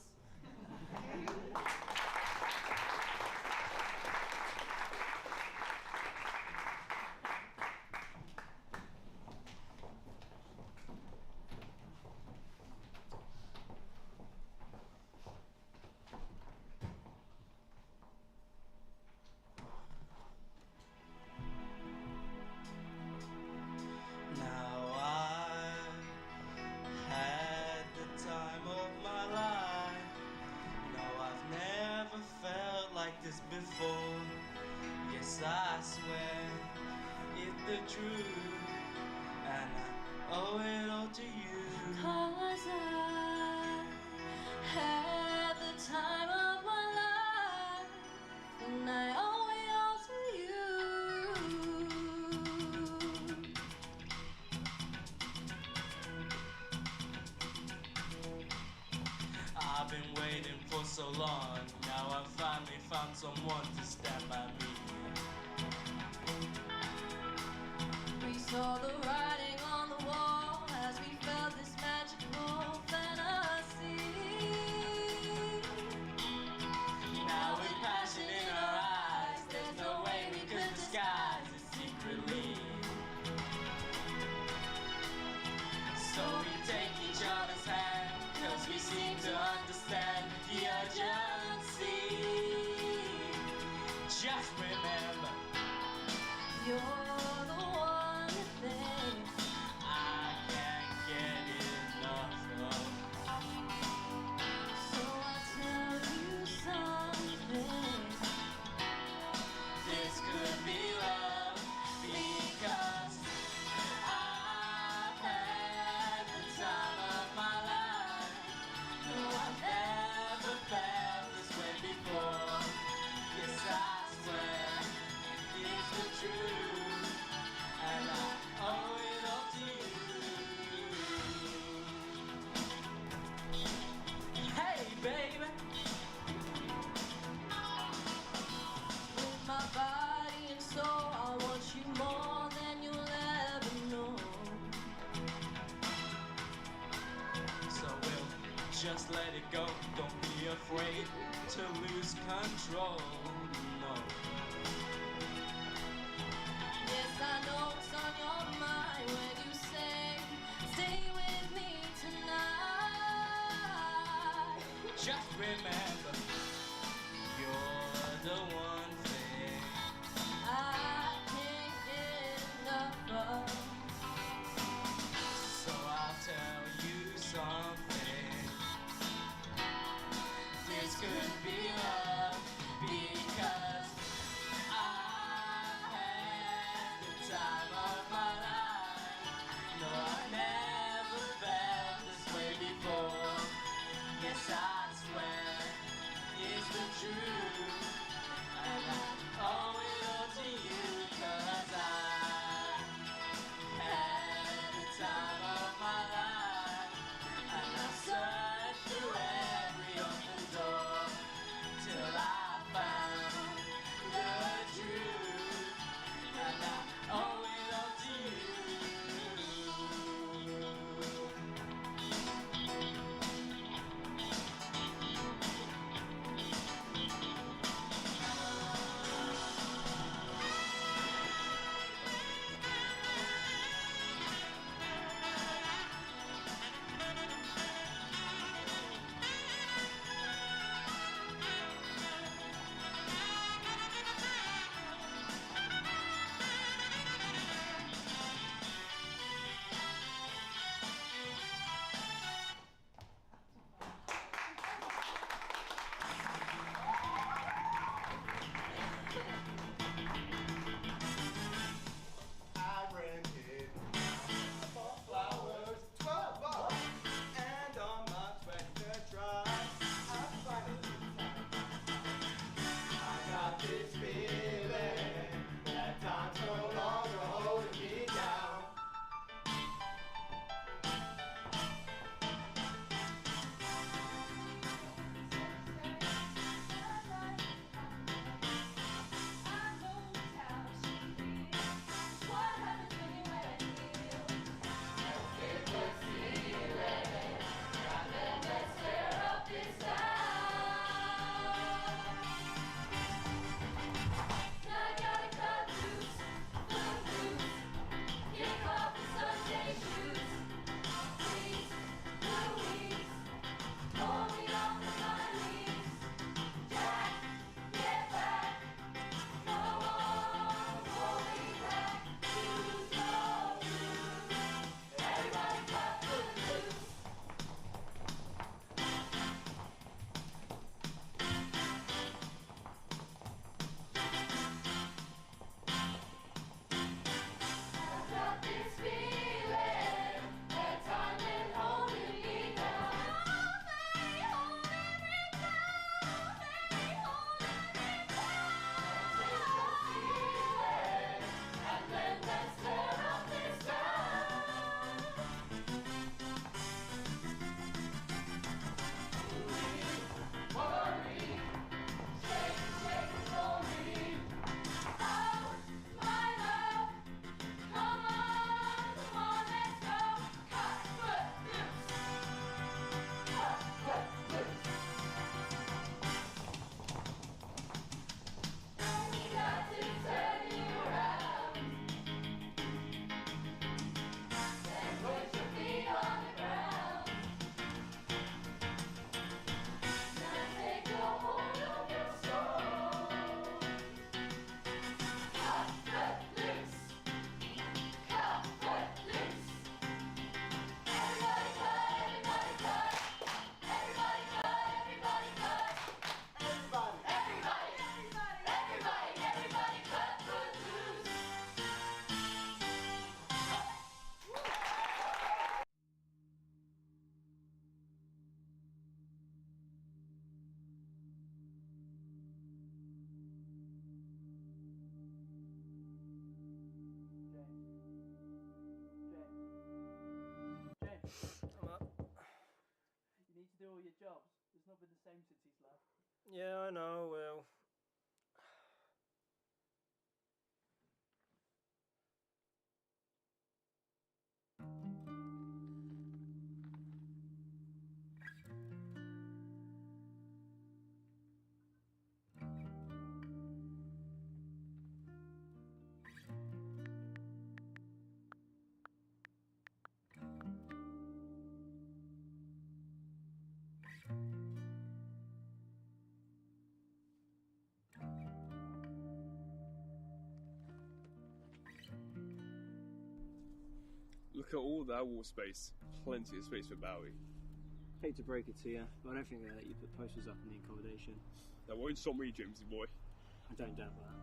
Before, yes I swear it's the truth, and I owe it all to you. 'Cause I had the time of my life, and I owe it all to you. I've been waiting for so long. Now I finally found someone to stand by me. We saw the writing on the wall as we felt this magical fantasy. Now with passion in our eyes, there's no way we could disguise it secretly. So we take each other's hand, 'cause we seem to understand the urge You're the one thing I can't get enough of. So I tell you something. This could be love because I've had the time of my life. No, I've never felt this way before. Yes, I swear it's the truth, and I owe it all to you. Hey, baby. With my body and soul, I want you more than you'll ever know. So we'll just let it go. Don't be afraid to lose control. No. Yes, I know what's on your mind when you say, stay with me tonight. Just remember, you're the one thing I can't get enough of. So I'll tell you something. This could be love because I've had the time of my life. No, I never felt this way before. Yes, I swear it's the truth, and I owe it all to you, 'cause I had the time of my life, and I searched through every open door till I found Yeah, I know, Will. Look at all that wall space. Plenty of space for Bowie. Hate to break it to you, but I don't think they'll let you put posters up in the accommodation. That won't stop me, Jamesy boy. I don't doubt that.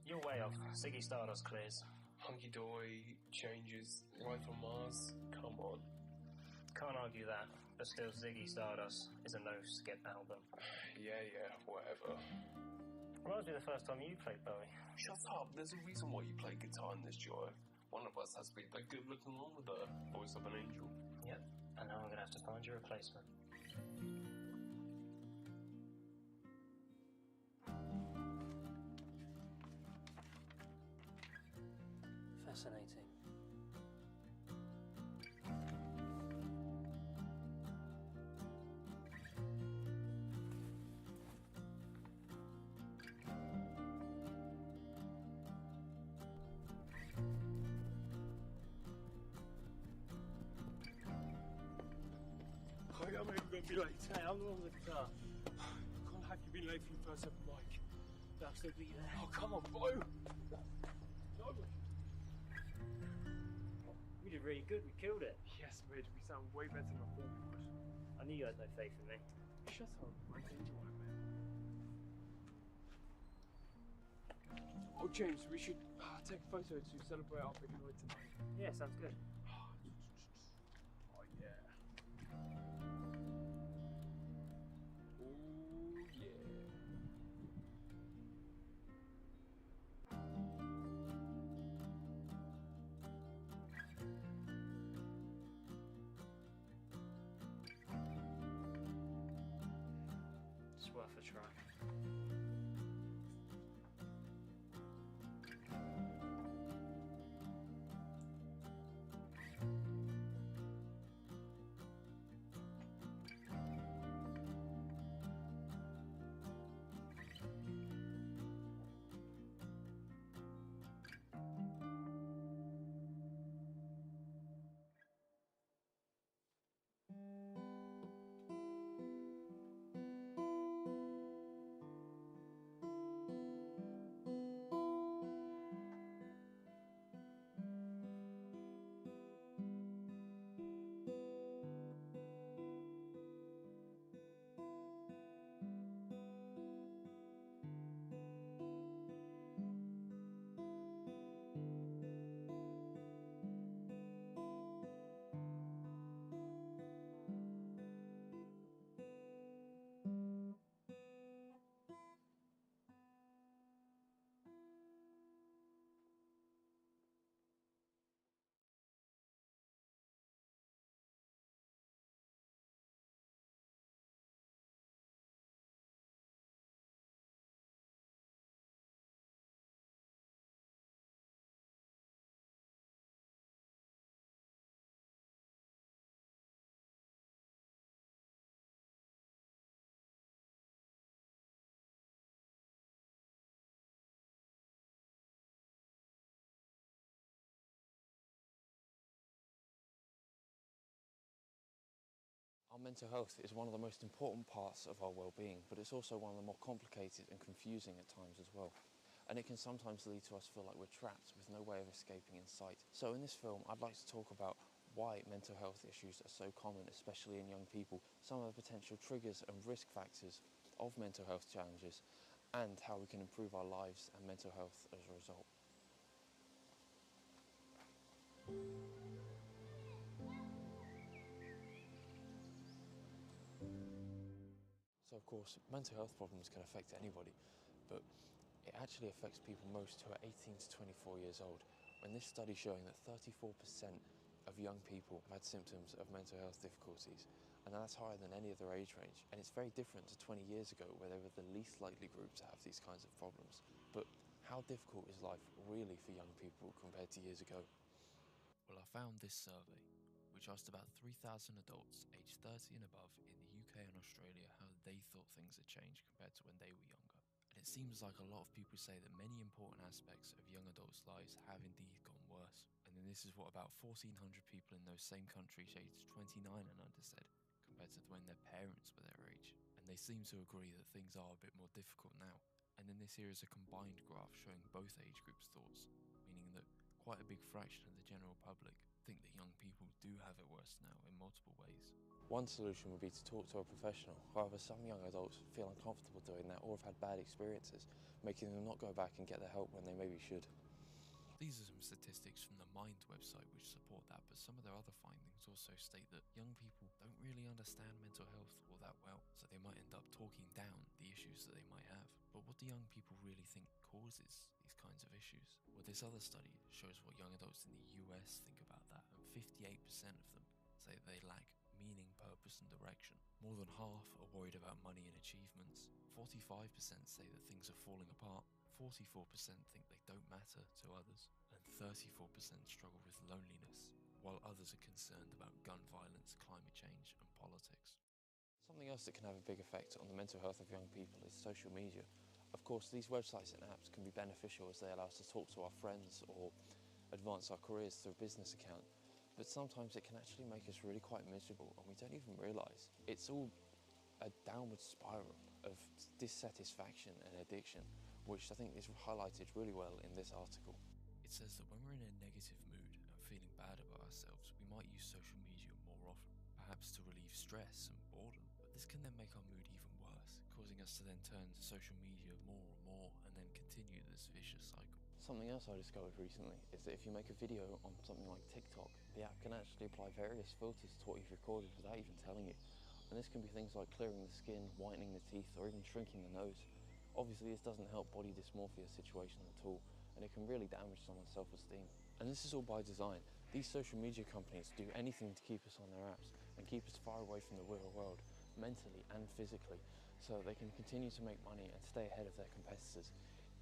You're way off. Ziggy Stardust clears. Hunky Dory changes Life on Mars. Come on. Can't argue that, but still Ziggy Stardust is a no-skip album. Yeah, whatever. Reminds me of the first time you played Bowie. Shut up, there's a reason why you play guitar in this joy. One of us has to be that good looking one with the voice of an angel. Yep, and now I'm gonna have to find your replacement. Fascinating. I'm even going to be late. Hey, I'm the one with the guitar. Can't have you been late for your first ever mic. I'll still be there. Oh, come on, Bo! No. We did really good, we killed it. Yes, we did. We sound way better than I thought we would. I knew you had no faith in me. Shut up, my angel, man. Oh, James, we should take a photo to celebrate our big night tonight. Yeah, sounds good. Oh, yeah. Oh, yeah. It's worth a try. Our mental health is one of the most important parts of our well-being, but it's also one of the more complicated and confusing at times as well. And it can sometimes lead to us feel like we're trapped with no way of escaping in sight. So in this film, I'd like to talk about why mental health issues are so common, especially in young people, some of the potential triggers and risk factors of mental health challenges, and how we can improve our lives and mental health as a result. So of course, mental health problems can affect anybody, but it it actually affects people most who are 18 to 24 years old, when this study showing that 34% of young people have had symptoms of mental health difficulties, and that's higher than any other age range. And it's very different to 20 years ago, where they were the least likely group to have these kinds of problems. But how difficult is life really for young people compared to years ago? Well, I found this survey, which asked about 3,000 adults aged 30 and above in the UK and Australia how they thought things had changed compared to when they were younger. And it seems like a lot of people say that many important aspects of young adults' lives have indeed gone worse. And then this is what about 1,400 people in those same countries aged 29 and under said, compared to when their parents were their age. And they seem to agree that things are a bit more difficult now. And then this here is a combined graph showing both age groups' thoughts, meaning that quite a big fraction of the general public think that young people do have it worse now in multiple ways. One solution would be to talk to a professional. However, some young adults feel uncomfortable doing that or have had bad experiences, making them not go back and get the help when they maybe should. These are some statistics from the Mind website which support that, but some of their other findings also state that young people don't really understand mental health all that well, so they might end up talking down the issues that they might have. But what do young people really think causes these kinds of issues? Well, this other study shows what young adults in the US think about that, and 58% of them say they lack meaning, purpose and direction. More than half are worried about money and achievements. 45% say that things are falling apart. 44% think they don't matter to others, and 34% struggle with loneliness, while others are concerned about gun violence, climate change and politics. Something else that can have a big effect on the mental health of young people is social media. Of course, these websites and apps can be beneficial as they allow us to talk to our friends or advance our careers through a business account, but sometimes it can actually make us really quite miserable and we don't even realise. It's all a downward spiral of dissatisfaction and addiction, which I think is highlighted really well in this article. It says that when we're in a negative mood and feeling bad about ourselves, we might use social media more often, perhaps to relieve stress and boredom. But this can then make our mood even worse, causing us to then turn to social media more and more and then continue this vicious cycle. Something else I discovered recently is that if you make a video on something like TikTok, the app can actually apply various filters to what you've recorded without even telling you. And this can be things like clearing the skin, whitening the teeth, or even shrinking the nose. Obviously, this doesn't help body dysmorphia situation at all, and it can really damage someone's self-esteem. And this is all by design. These social media companies do anything to keep us on their apps and keep us far away from the real world, mentally and physically, so that they can continue to make money and stay ahead of their competitors.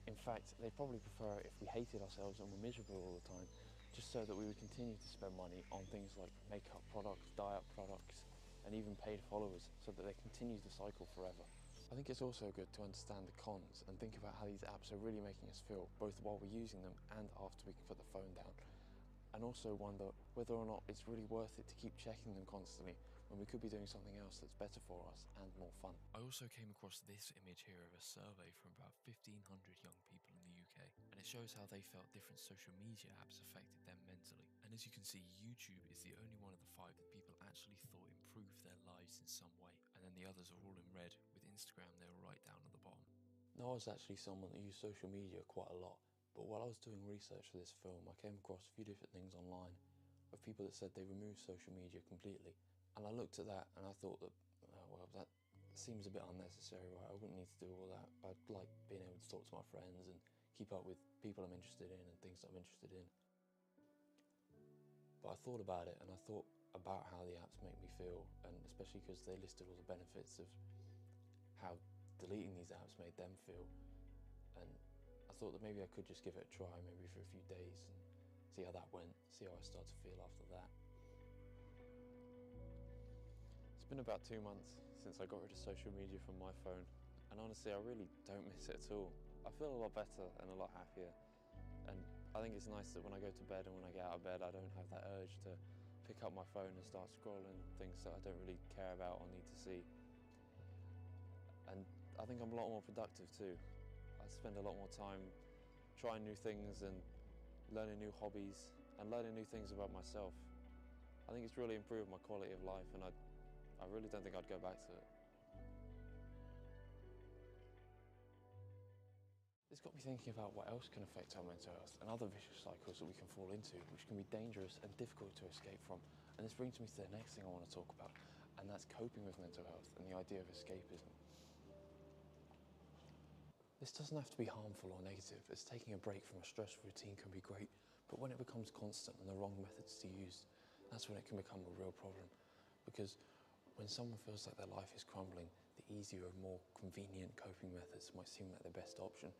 In fact, they'd probably prefer if we hated ourselves and were miserable all the time, just so that we would continue to spend money on things like makeup products, diet products, and even paid followers, so that they continue the cycle forever. I think it's also good to understand the cons and think about how these apps are really making us feel, both while we're using them and after we put the phone down. And also wonder whether or not it's really worth it to keep checking them constantly when we could be doing something else that's better for us and more fun. I also came across this image here of a survey from about 1,500 young people in the UK, and it shows how they felt different social media apps affected them mentally. And as you can see, YouTube is the only one of the 5 that people actually thought improved their lives in some way, and then the others are all in red, with Instagram there right down at the bottom. Now, I was actually someone that used social media quite a lot, but while I was doing research for this film, I came across a few different things online of people that said they removed social media completely. And I looked at that and I thought that, well, that seems a bit unnecessary, right? I wouldn't need to do all that. I'd like being able to talk to my friends and keep up with people I'm interested in and things that I'm interested in. But I thought about it and I thought about how the apps make me feel, and especially because they listed all the benefits of how deleting these apps made them feel. And I thought that maybe I could just give it a try, maybe for a few days, and see how that went, see how I start to feel after that. It's been about 2 months since I got rid of social media from my phone, and honestly I really don't miss it at all. I feel a lot better and a lot happier, and I think it's nice that when I go to bed and when I get out of bed I don't have that urge to pick up my phone and start scrolling things that I don't really care about or need to see. And I think I'm a lot more productive too. I spend a lot more time trying new things and learning new hobbies and learning new things about myself. I think it's really improved my quality of life, and I really don't think I'd go back to it. It's got me thinking about what else can affect our mental health and other vicious cycles that we can fall into, which can be dangerous and difficult to escape from. And this brings me to the next thing I want to talk about, and that's coping with mental health and the idea of escapism. This doesn't have to be harmful or negative, as taking a break from a stressful routine can be great, but when it becomes constant and the wrong methods to use, that's when it can become a real problem. Because when someone feels like their life is crumbling, the easier and more convenient coping methods might seem like the best option,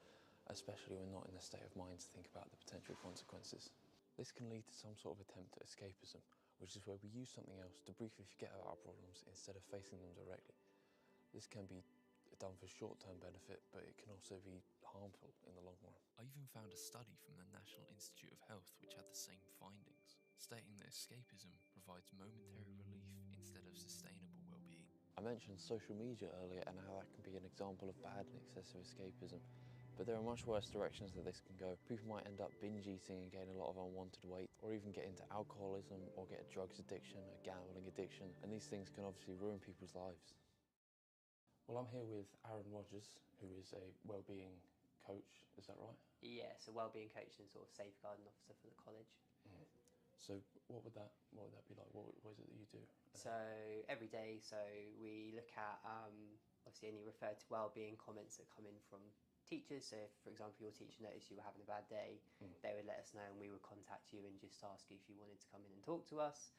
especially when not in the state of mind to think about the potential consequences. This can lead to some sort of attempt at escapism, which is where we use something else to briefly forget about our problems instead of facing them directly. This can be done for short-term benefit, but it can also be harmful in the long run. I even found a study from the National Institute of Health which had the same findings, stating that escapism provides momentary relief instead of sustainable well-being. I mentioned social media earlier and how that can be an example of bad and excessive escapism, but there are much worse directions that this can go. People might end up binge eating and gain a lot of unwanted weight, or even get into alcoholism, or get a drugs addiction, a gambling addiction, and these things can obviously ruin people's lives. Well, I'm here with Aaron Rogers, who is a wellbeing coach, is that right? Yeah, so wellbeing coach and sort of safeguarding officer for the college. So what would that be like? What is it that you do? So every day, so we look at obviously any referred to wellbeing comments that come in from teachers. So if, for example, your teacher noticed you were having a bad day, they would let us know and we would contact you and just ask you if you wanted to come in and talk to us.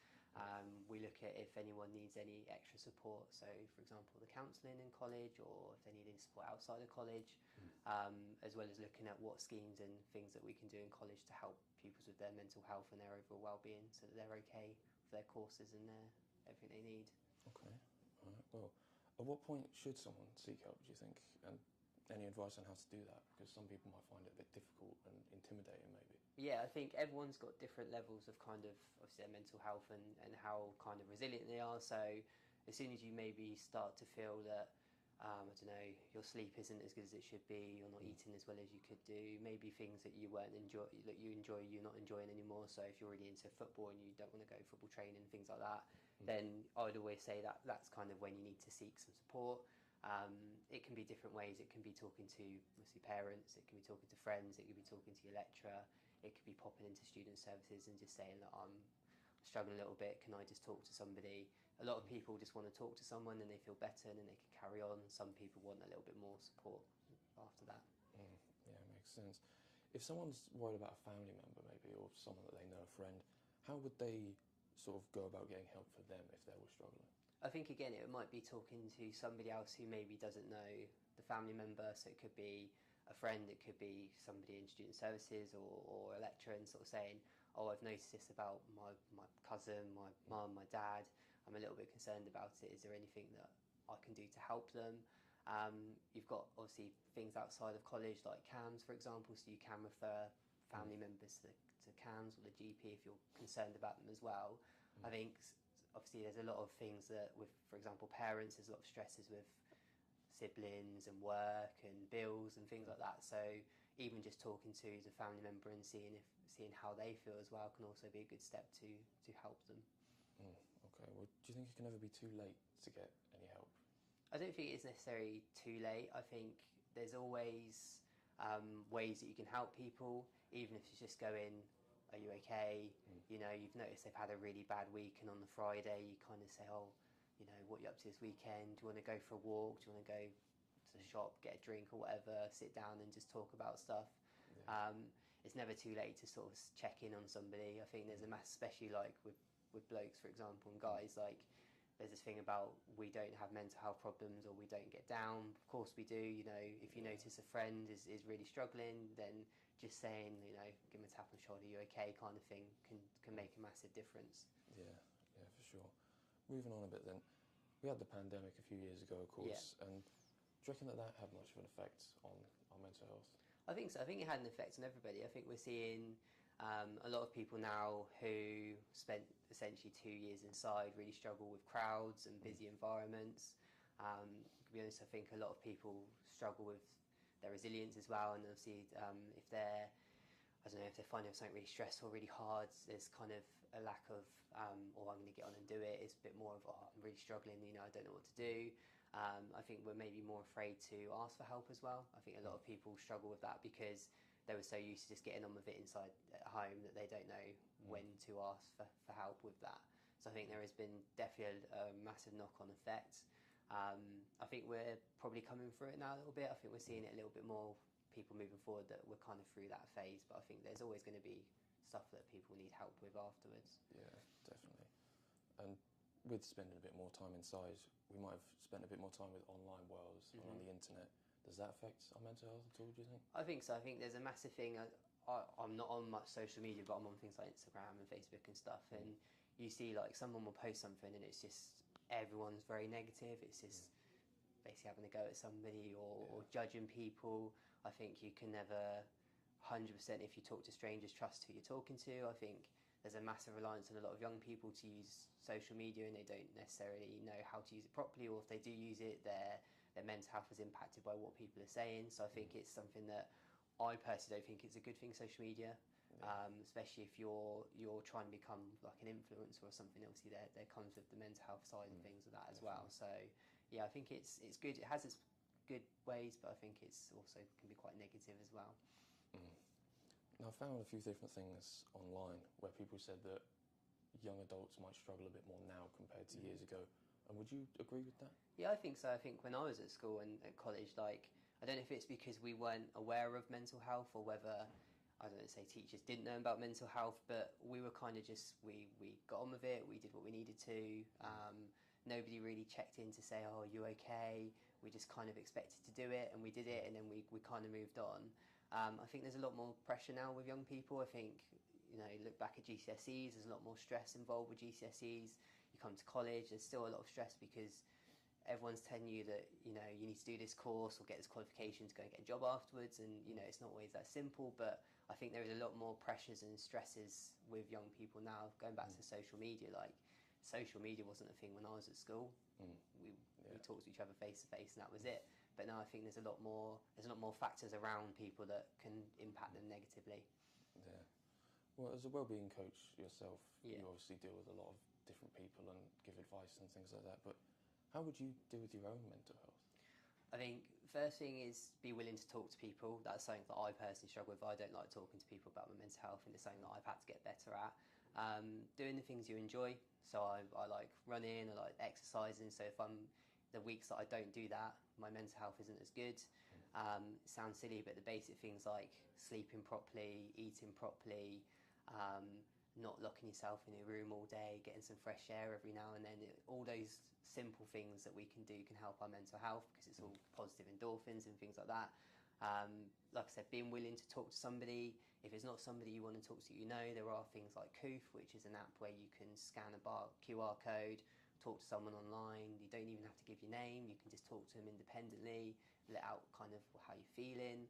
We look at if anyone needs any extra support, so for example the counselling in college, or if they need any support outside of college, as well as looking at what schemes and things that we can do in college to help pupils with their mental health and their overall well-being, so that they're okay with their courses and everything they need. Okay, all right. Well, at what point should someone seek help, do you think? And any advice on how to do that? Because some people might find it a bit difficult and intimidating maybe. Yeah, I think everyone's got different levels of kind of obviously their mental health and how kind of resilient they are. So as soon as you maybe start to feel that, I don't know, your sleep isn't as good as it should be, you're not eating as well as you could do, maybe things that you you're not enjoying anymore. So if you're really into football and you don't want to go football training, things like that, then I'd always say that that's kind of when you need to seek some support. It can be different ways. It can be talking to mostly parents, it can be talking to friends, it can be talking to your lecturer, it could be popping into student services and just saying that I'm struggling a little bit, can I just talk to somebody? A lot of people just want to talk to someone and they feel better and then they can carry on. Some people want a little bit more support after that. Yeah, makes sense. If someone's worried about a family member maybe, or someone that they know, a friend, how would they sort of go about getting help for them if they were struggling? I think again it might be talking to somebody else who maybe doesn't know the family member, so it could be a friend, it could be somebody in student services or a lecturer, and sort of saying, oh, I've noticed this about my cousin, my mum, my dad, I'm a little bit concerned about it, is there anything that I can do to help them? You've got obviously things outside of college like CAMS, for example, so you can refer family members to CAMS or the GP if you're concerned about them as well. I think obviously there's a lot of things that with, for example, parents, there's a lot of stresses with siblings and work and bills and things like that, so even just talking to the family member and seeing how they feel as well can also be a good step to help them. Okay, well, do you think it can ever be too late to get any help? I don't think it's necessarily too late. I think there's always ways that you can help people, even if it's just going, are you okay? You know, you've noticed they've had a really bad week and on the Friday you kind of say, oh, you know, what are you up to this weekend? Do you want to go for a walk? Do you want to go to the shop, get a drink or whatever, sit down and just talk about stuff? Yeah. It's never too late to sort of check in on somebody. I think there's a mass, especially like with blokes, for example, and guys, like there's this thing about we don't have mental health problems or we don't get down. Of course we do, you know, if you notice a friend is really struggling, then just saying, you know, give them a tap on the shoulder, you okay, kind of thing, can make a massive difference. Yeah, for sure. Moving on a bit then, we had the pandemic a few years ago, of course, and do you reckon that had much of an effect on our mental health? I think so. I think it had an effect on everybody. I think we're seeing a lot of people now who spent essentially 2 years inside really struggle with crowds and busy environments. To be honest, I think a lot of people struggle with their resilience as well, and obviously if they're finding something really stressful, really hard, there's kind of a lack of, I'm going to get on and do it. It's a bit more of, I'm really struggling, you know, I don't know what to do. I think we're maybe more afraid to ask for help as well. I think a lot of people struggle with that because they were so used to just getting on with it inside at home that they don't know when to ask for help with that. So I think there has been definitely a massive knock-on effect. I think we're probably coming through it now a little bit. I think we're seeing it a little bit more, people moving forward, that we're kind of through that phase, but I think there's always going to be stuff that people need help with afterwards. Yeah, definitely. And with spending a bit more time inside, we might have spent a bit more time with online worlds and on the internet. Does that affect our mental health at all, do you think? I think so. I think there's a massive thing. I'm not on much social media, but I'm on things like Instagram and Facebook and stuff, and you see like someone will post something and it's just everyone's very negative. It's just basically having a go at somebody or judging people. I think you can never 100%, if you talk to strangers, trust who you're talking to. I think there's a massive reliance on a lot of young people to use social media, and they don't necessarily know how to use it properly, or if they do use it, their mental health is impacted by what people are saying. So I think it's something that I personally don't think it's a good thing, social media, especially if you're trying to become like an influencer or something. Obviously there comes with the mental health side and things of that as well. So yeah, I think it's good. It has its good ways, but I think it's also can be quite negative as well. Now, I found a few different things online where people said that young adults might struggle a bit more now compared to years ago. And would you agree with that? Yeah, I think so. I think when I was at school and at college, like, I don't know if it's because we weren't aware of mental health or whether, I don't know, say teachers didn't know about mental health, but we were kind of just, we got on with it, we did what we needed to. Nobody really checked in to say, oh, are you okay? We just kind of expected to do it, and we did it, and then we kind of moved on. I think there's a lot more pressure now with young people. I think, you know, look back at GCSEs, there's a lot more stress involved with GCSEs. You come to college, there's still a lot of stress because everyone's telling you that, you know, you need to do this course or get this qualification to go and get a job afterwards, and, you know, it's not always that simple, but I think there is a lot more pressures and stresses with young people now. Going back to social media, like, social media wasn't a thing when I was at school. We talked to each other face to face, and that was it. But now I think there's a lot more factors around people that can impact them negatively. Yeah. Well, as a wellbeing coach yourself, Yeah. you obviously deal with a lot of different people and give advice and things like that. But how would you deal with your own mental health? I think first thing is be willing to talk to people. That's something that I personally struggle with. I don't like talking to people about my mental health, and it's something that I've had to get better at. Doing the things you enjoy. So I like running, I like exercising. So if the weeks that I don't do that, my mental health isn't as good. It sounds silly, but the basic things like sleeping properly, eating properly, not locking yourself in a room all day, getting some fresh air every now and then, all those simple things that we can do can help our mental health, because it's all positive endorphins and things like that. Like I said, being willing to talk to somebody. If it's not somebody you want to talk to, you know, there are things like Koof, which is an app where you can scan a QR code, talk to someone online. You don't even have to give your name. You can just talk to them independently, let out kind of how you're feeling.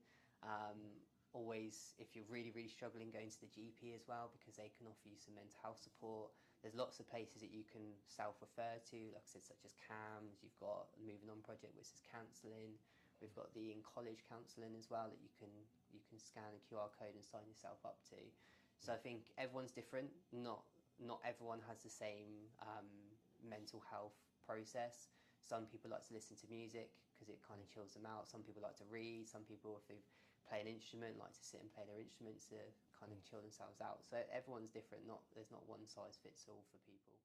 Always, if you're really, really struggling, going to the GP as well, because they can offer you some mental health support. There's lots of places that you can self-refer to, like I said, such as CAMS. You've got a Moving On project, which is counselling. We've got the in-college counselling as well that you can scan a QR code and sign yourself up to. So I think everyone's different. Not everyone has the same mental health process. Some people like to listen to music because it kind of chills them out. Some people like to read. Some people, if they play an instrument, like to sit and play their instruments to kind of chill themselves out. So everyone's different. There's not one size fits all for people.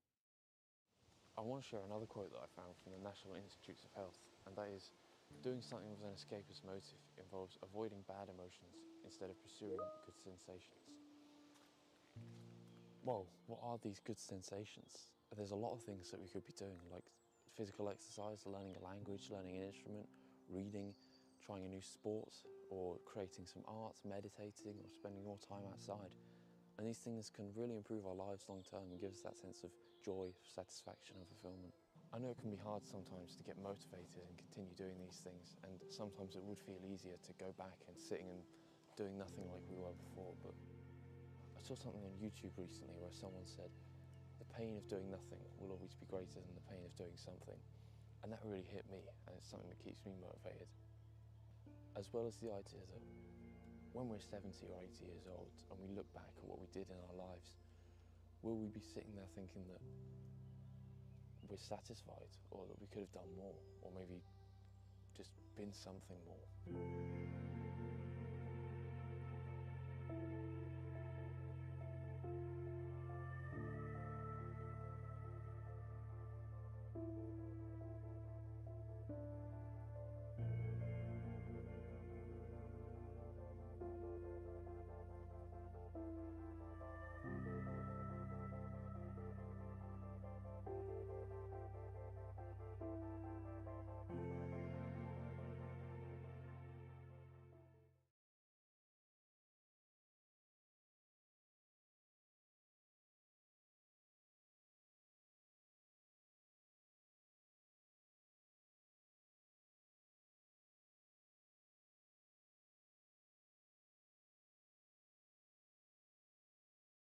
I want to share another quote that I found from the National Institutes of Health, and that is, doing something with an escapist motive involves avoiding bad emotions instead of pursuing good sensations. Well, what are these good sensations? There's a lot of things that we could be doing, like physical exercise, learning a language, learning an instrument, reading, trying a new sport, or creating some art, meditating, or spending more time outside. And these things can really improve our lives long term and give us that sense of joy, satisfaction, and fulfillment. I know it can be hard sometimes to get motivated and continue doing these things, and sometimes it would feel easier to go back and sitting and doing nothing like we were before, but I saw something on YouTube recently where someone said, the pain of doing nothing will always be greater than the pain of doing something. And that really hit me, and it's something that keeps me motivated. As well as the idea that when we're 70 or 80 years old and we look back at what we did in our lives, will we be sitting there thinking that we're satisfied, or that we could have done more, or maybe just been something more?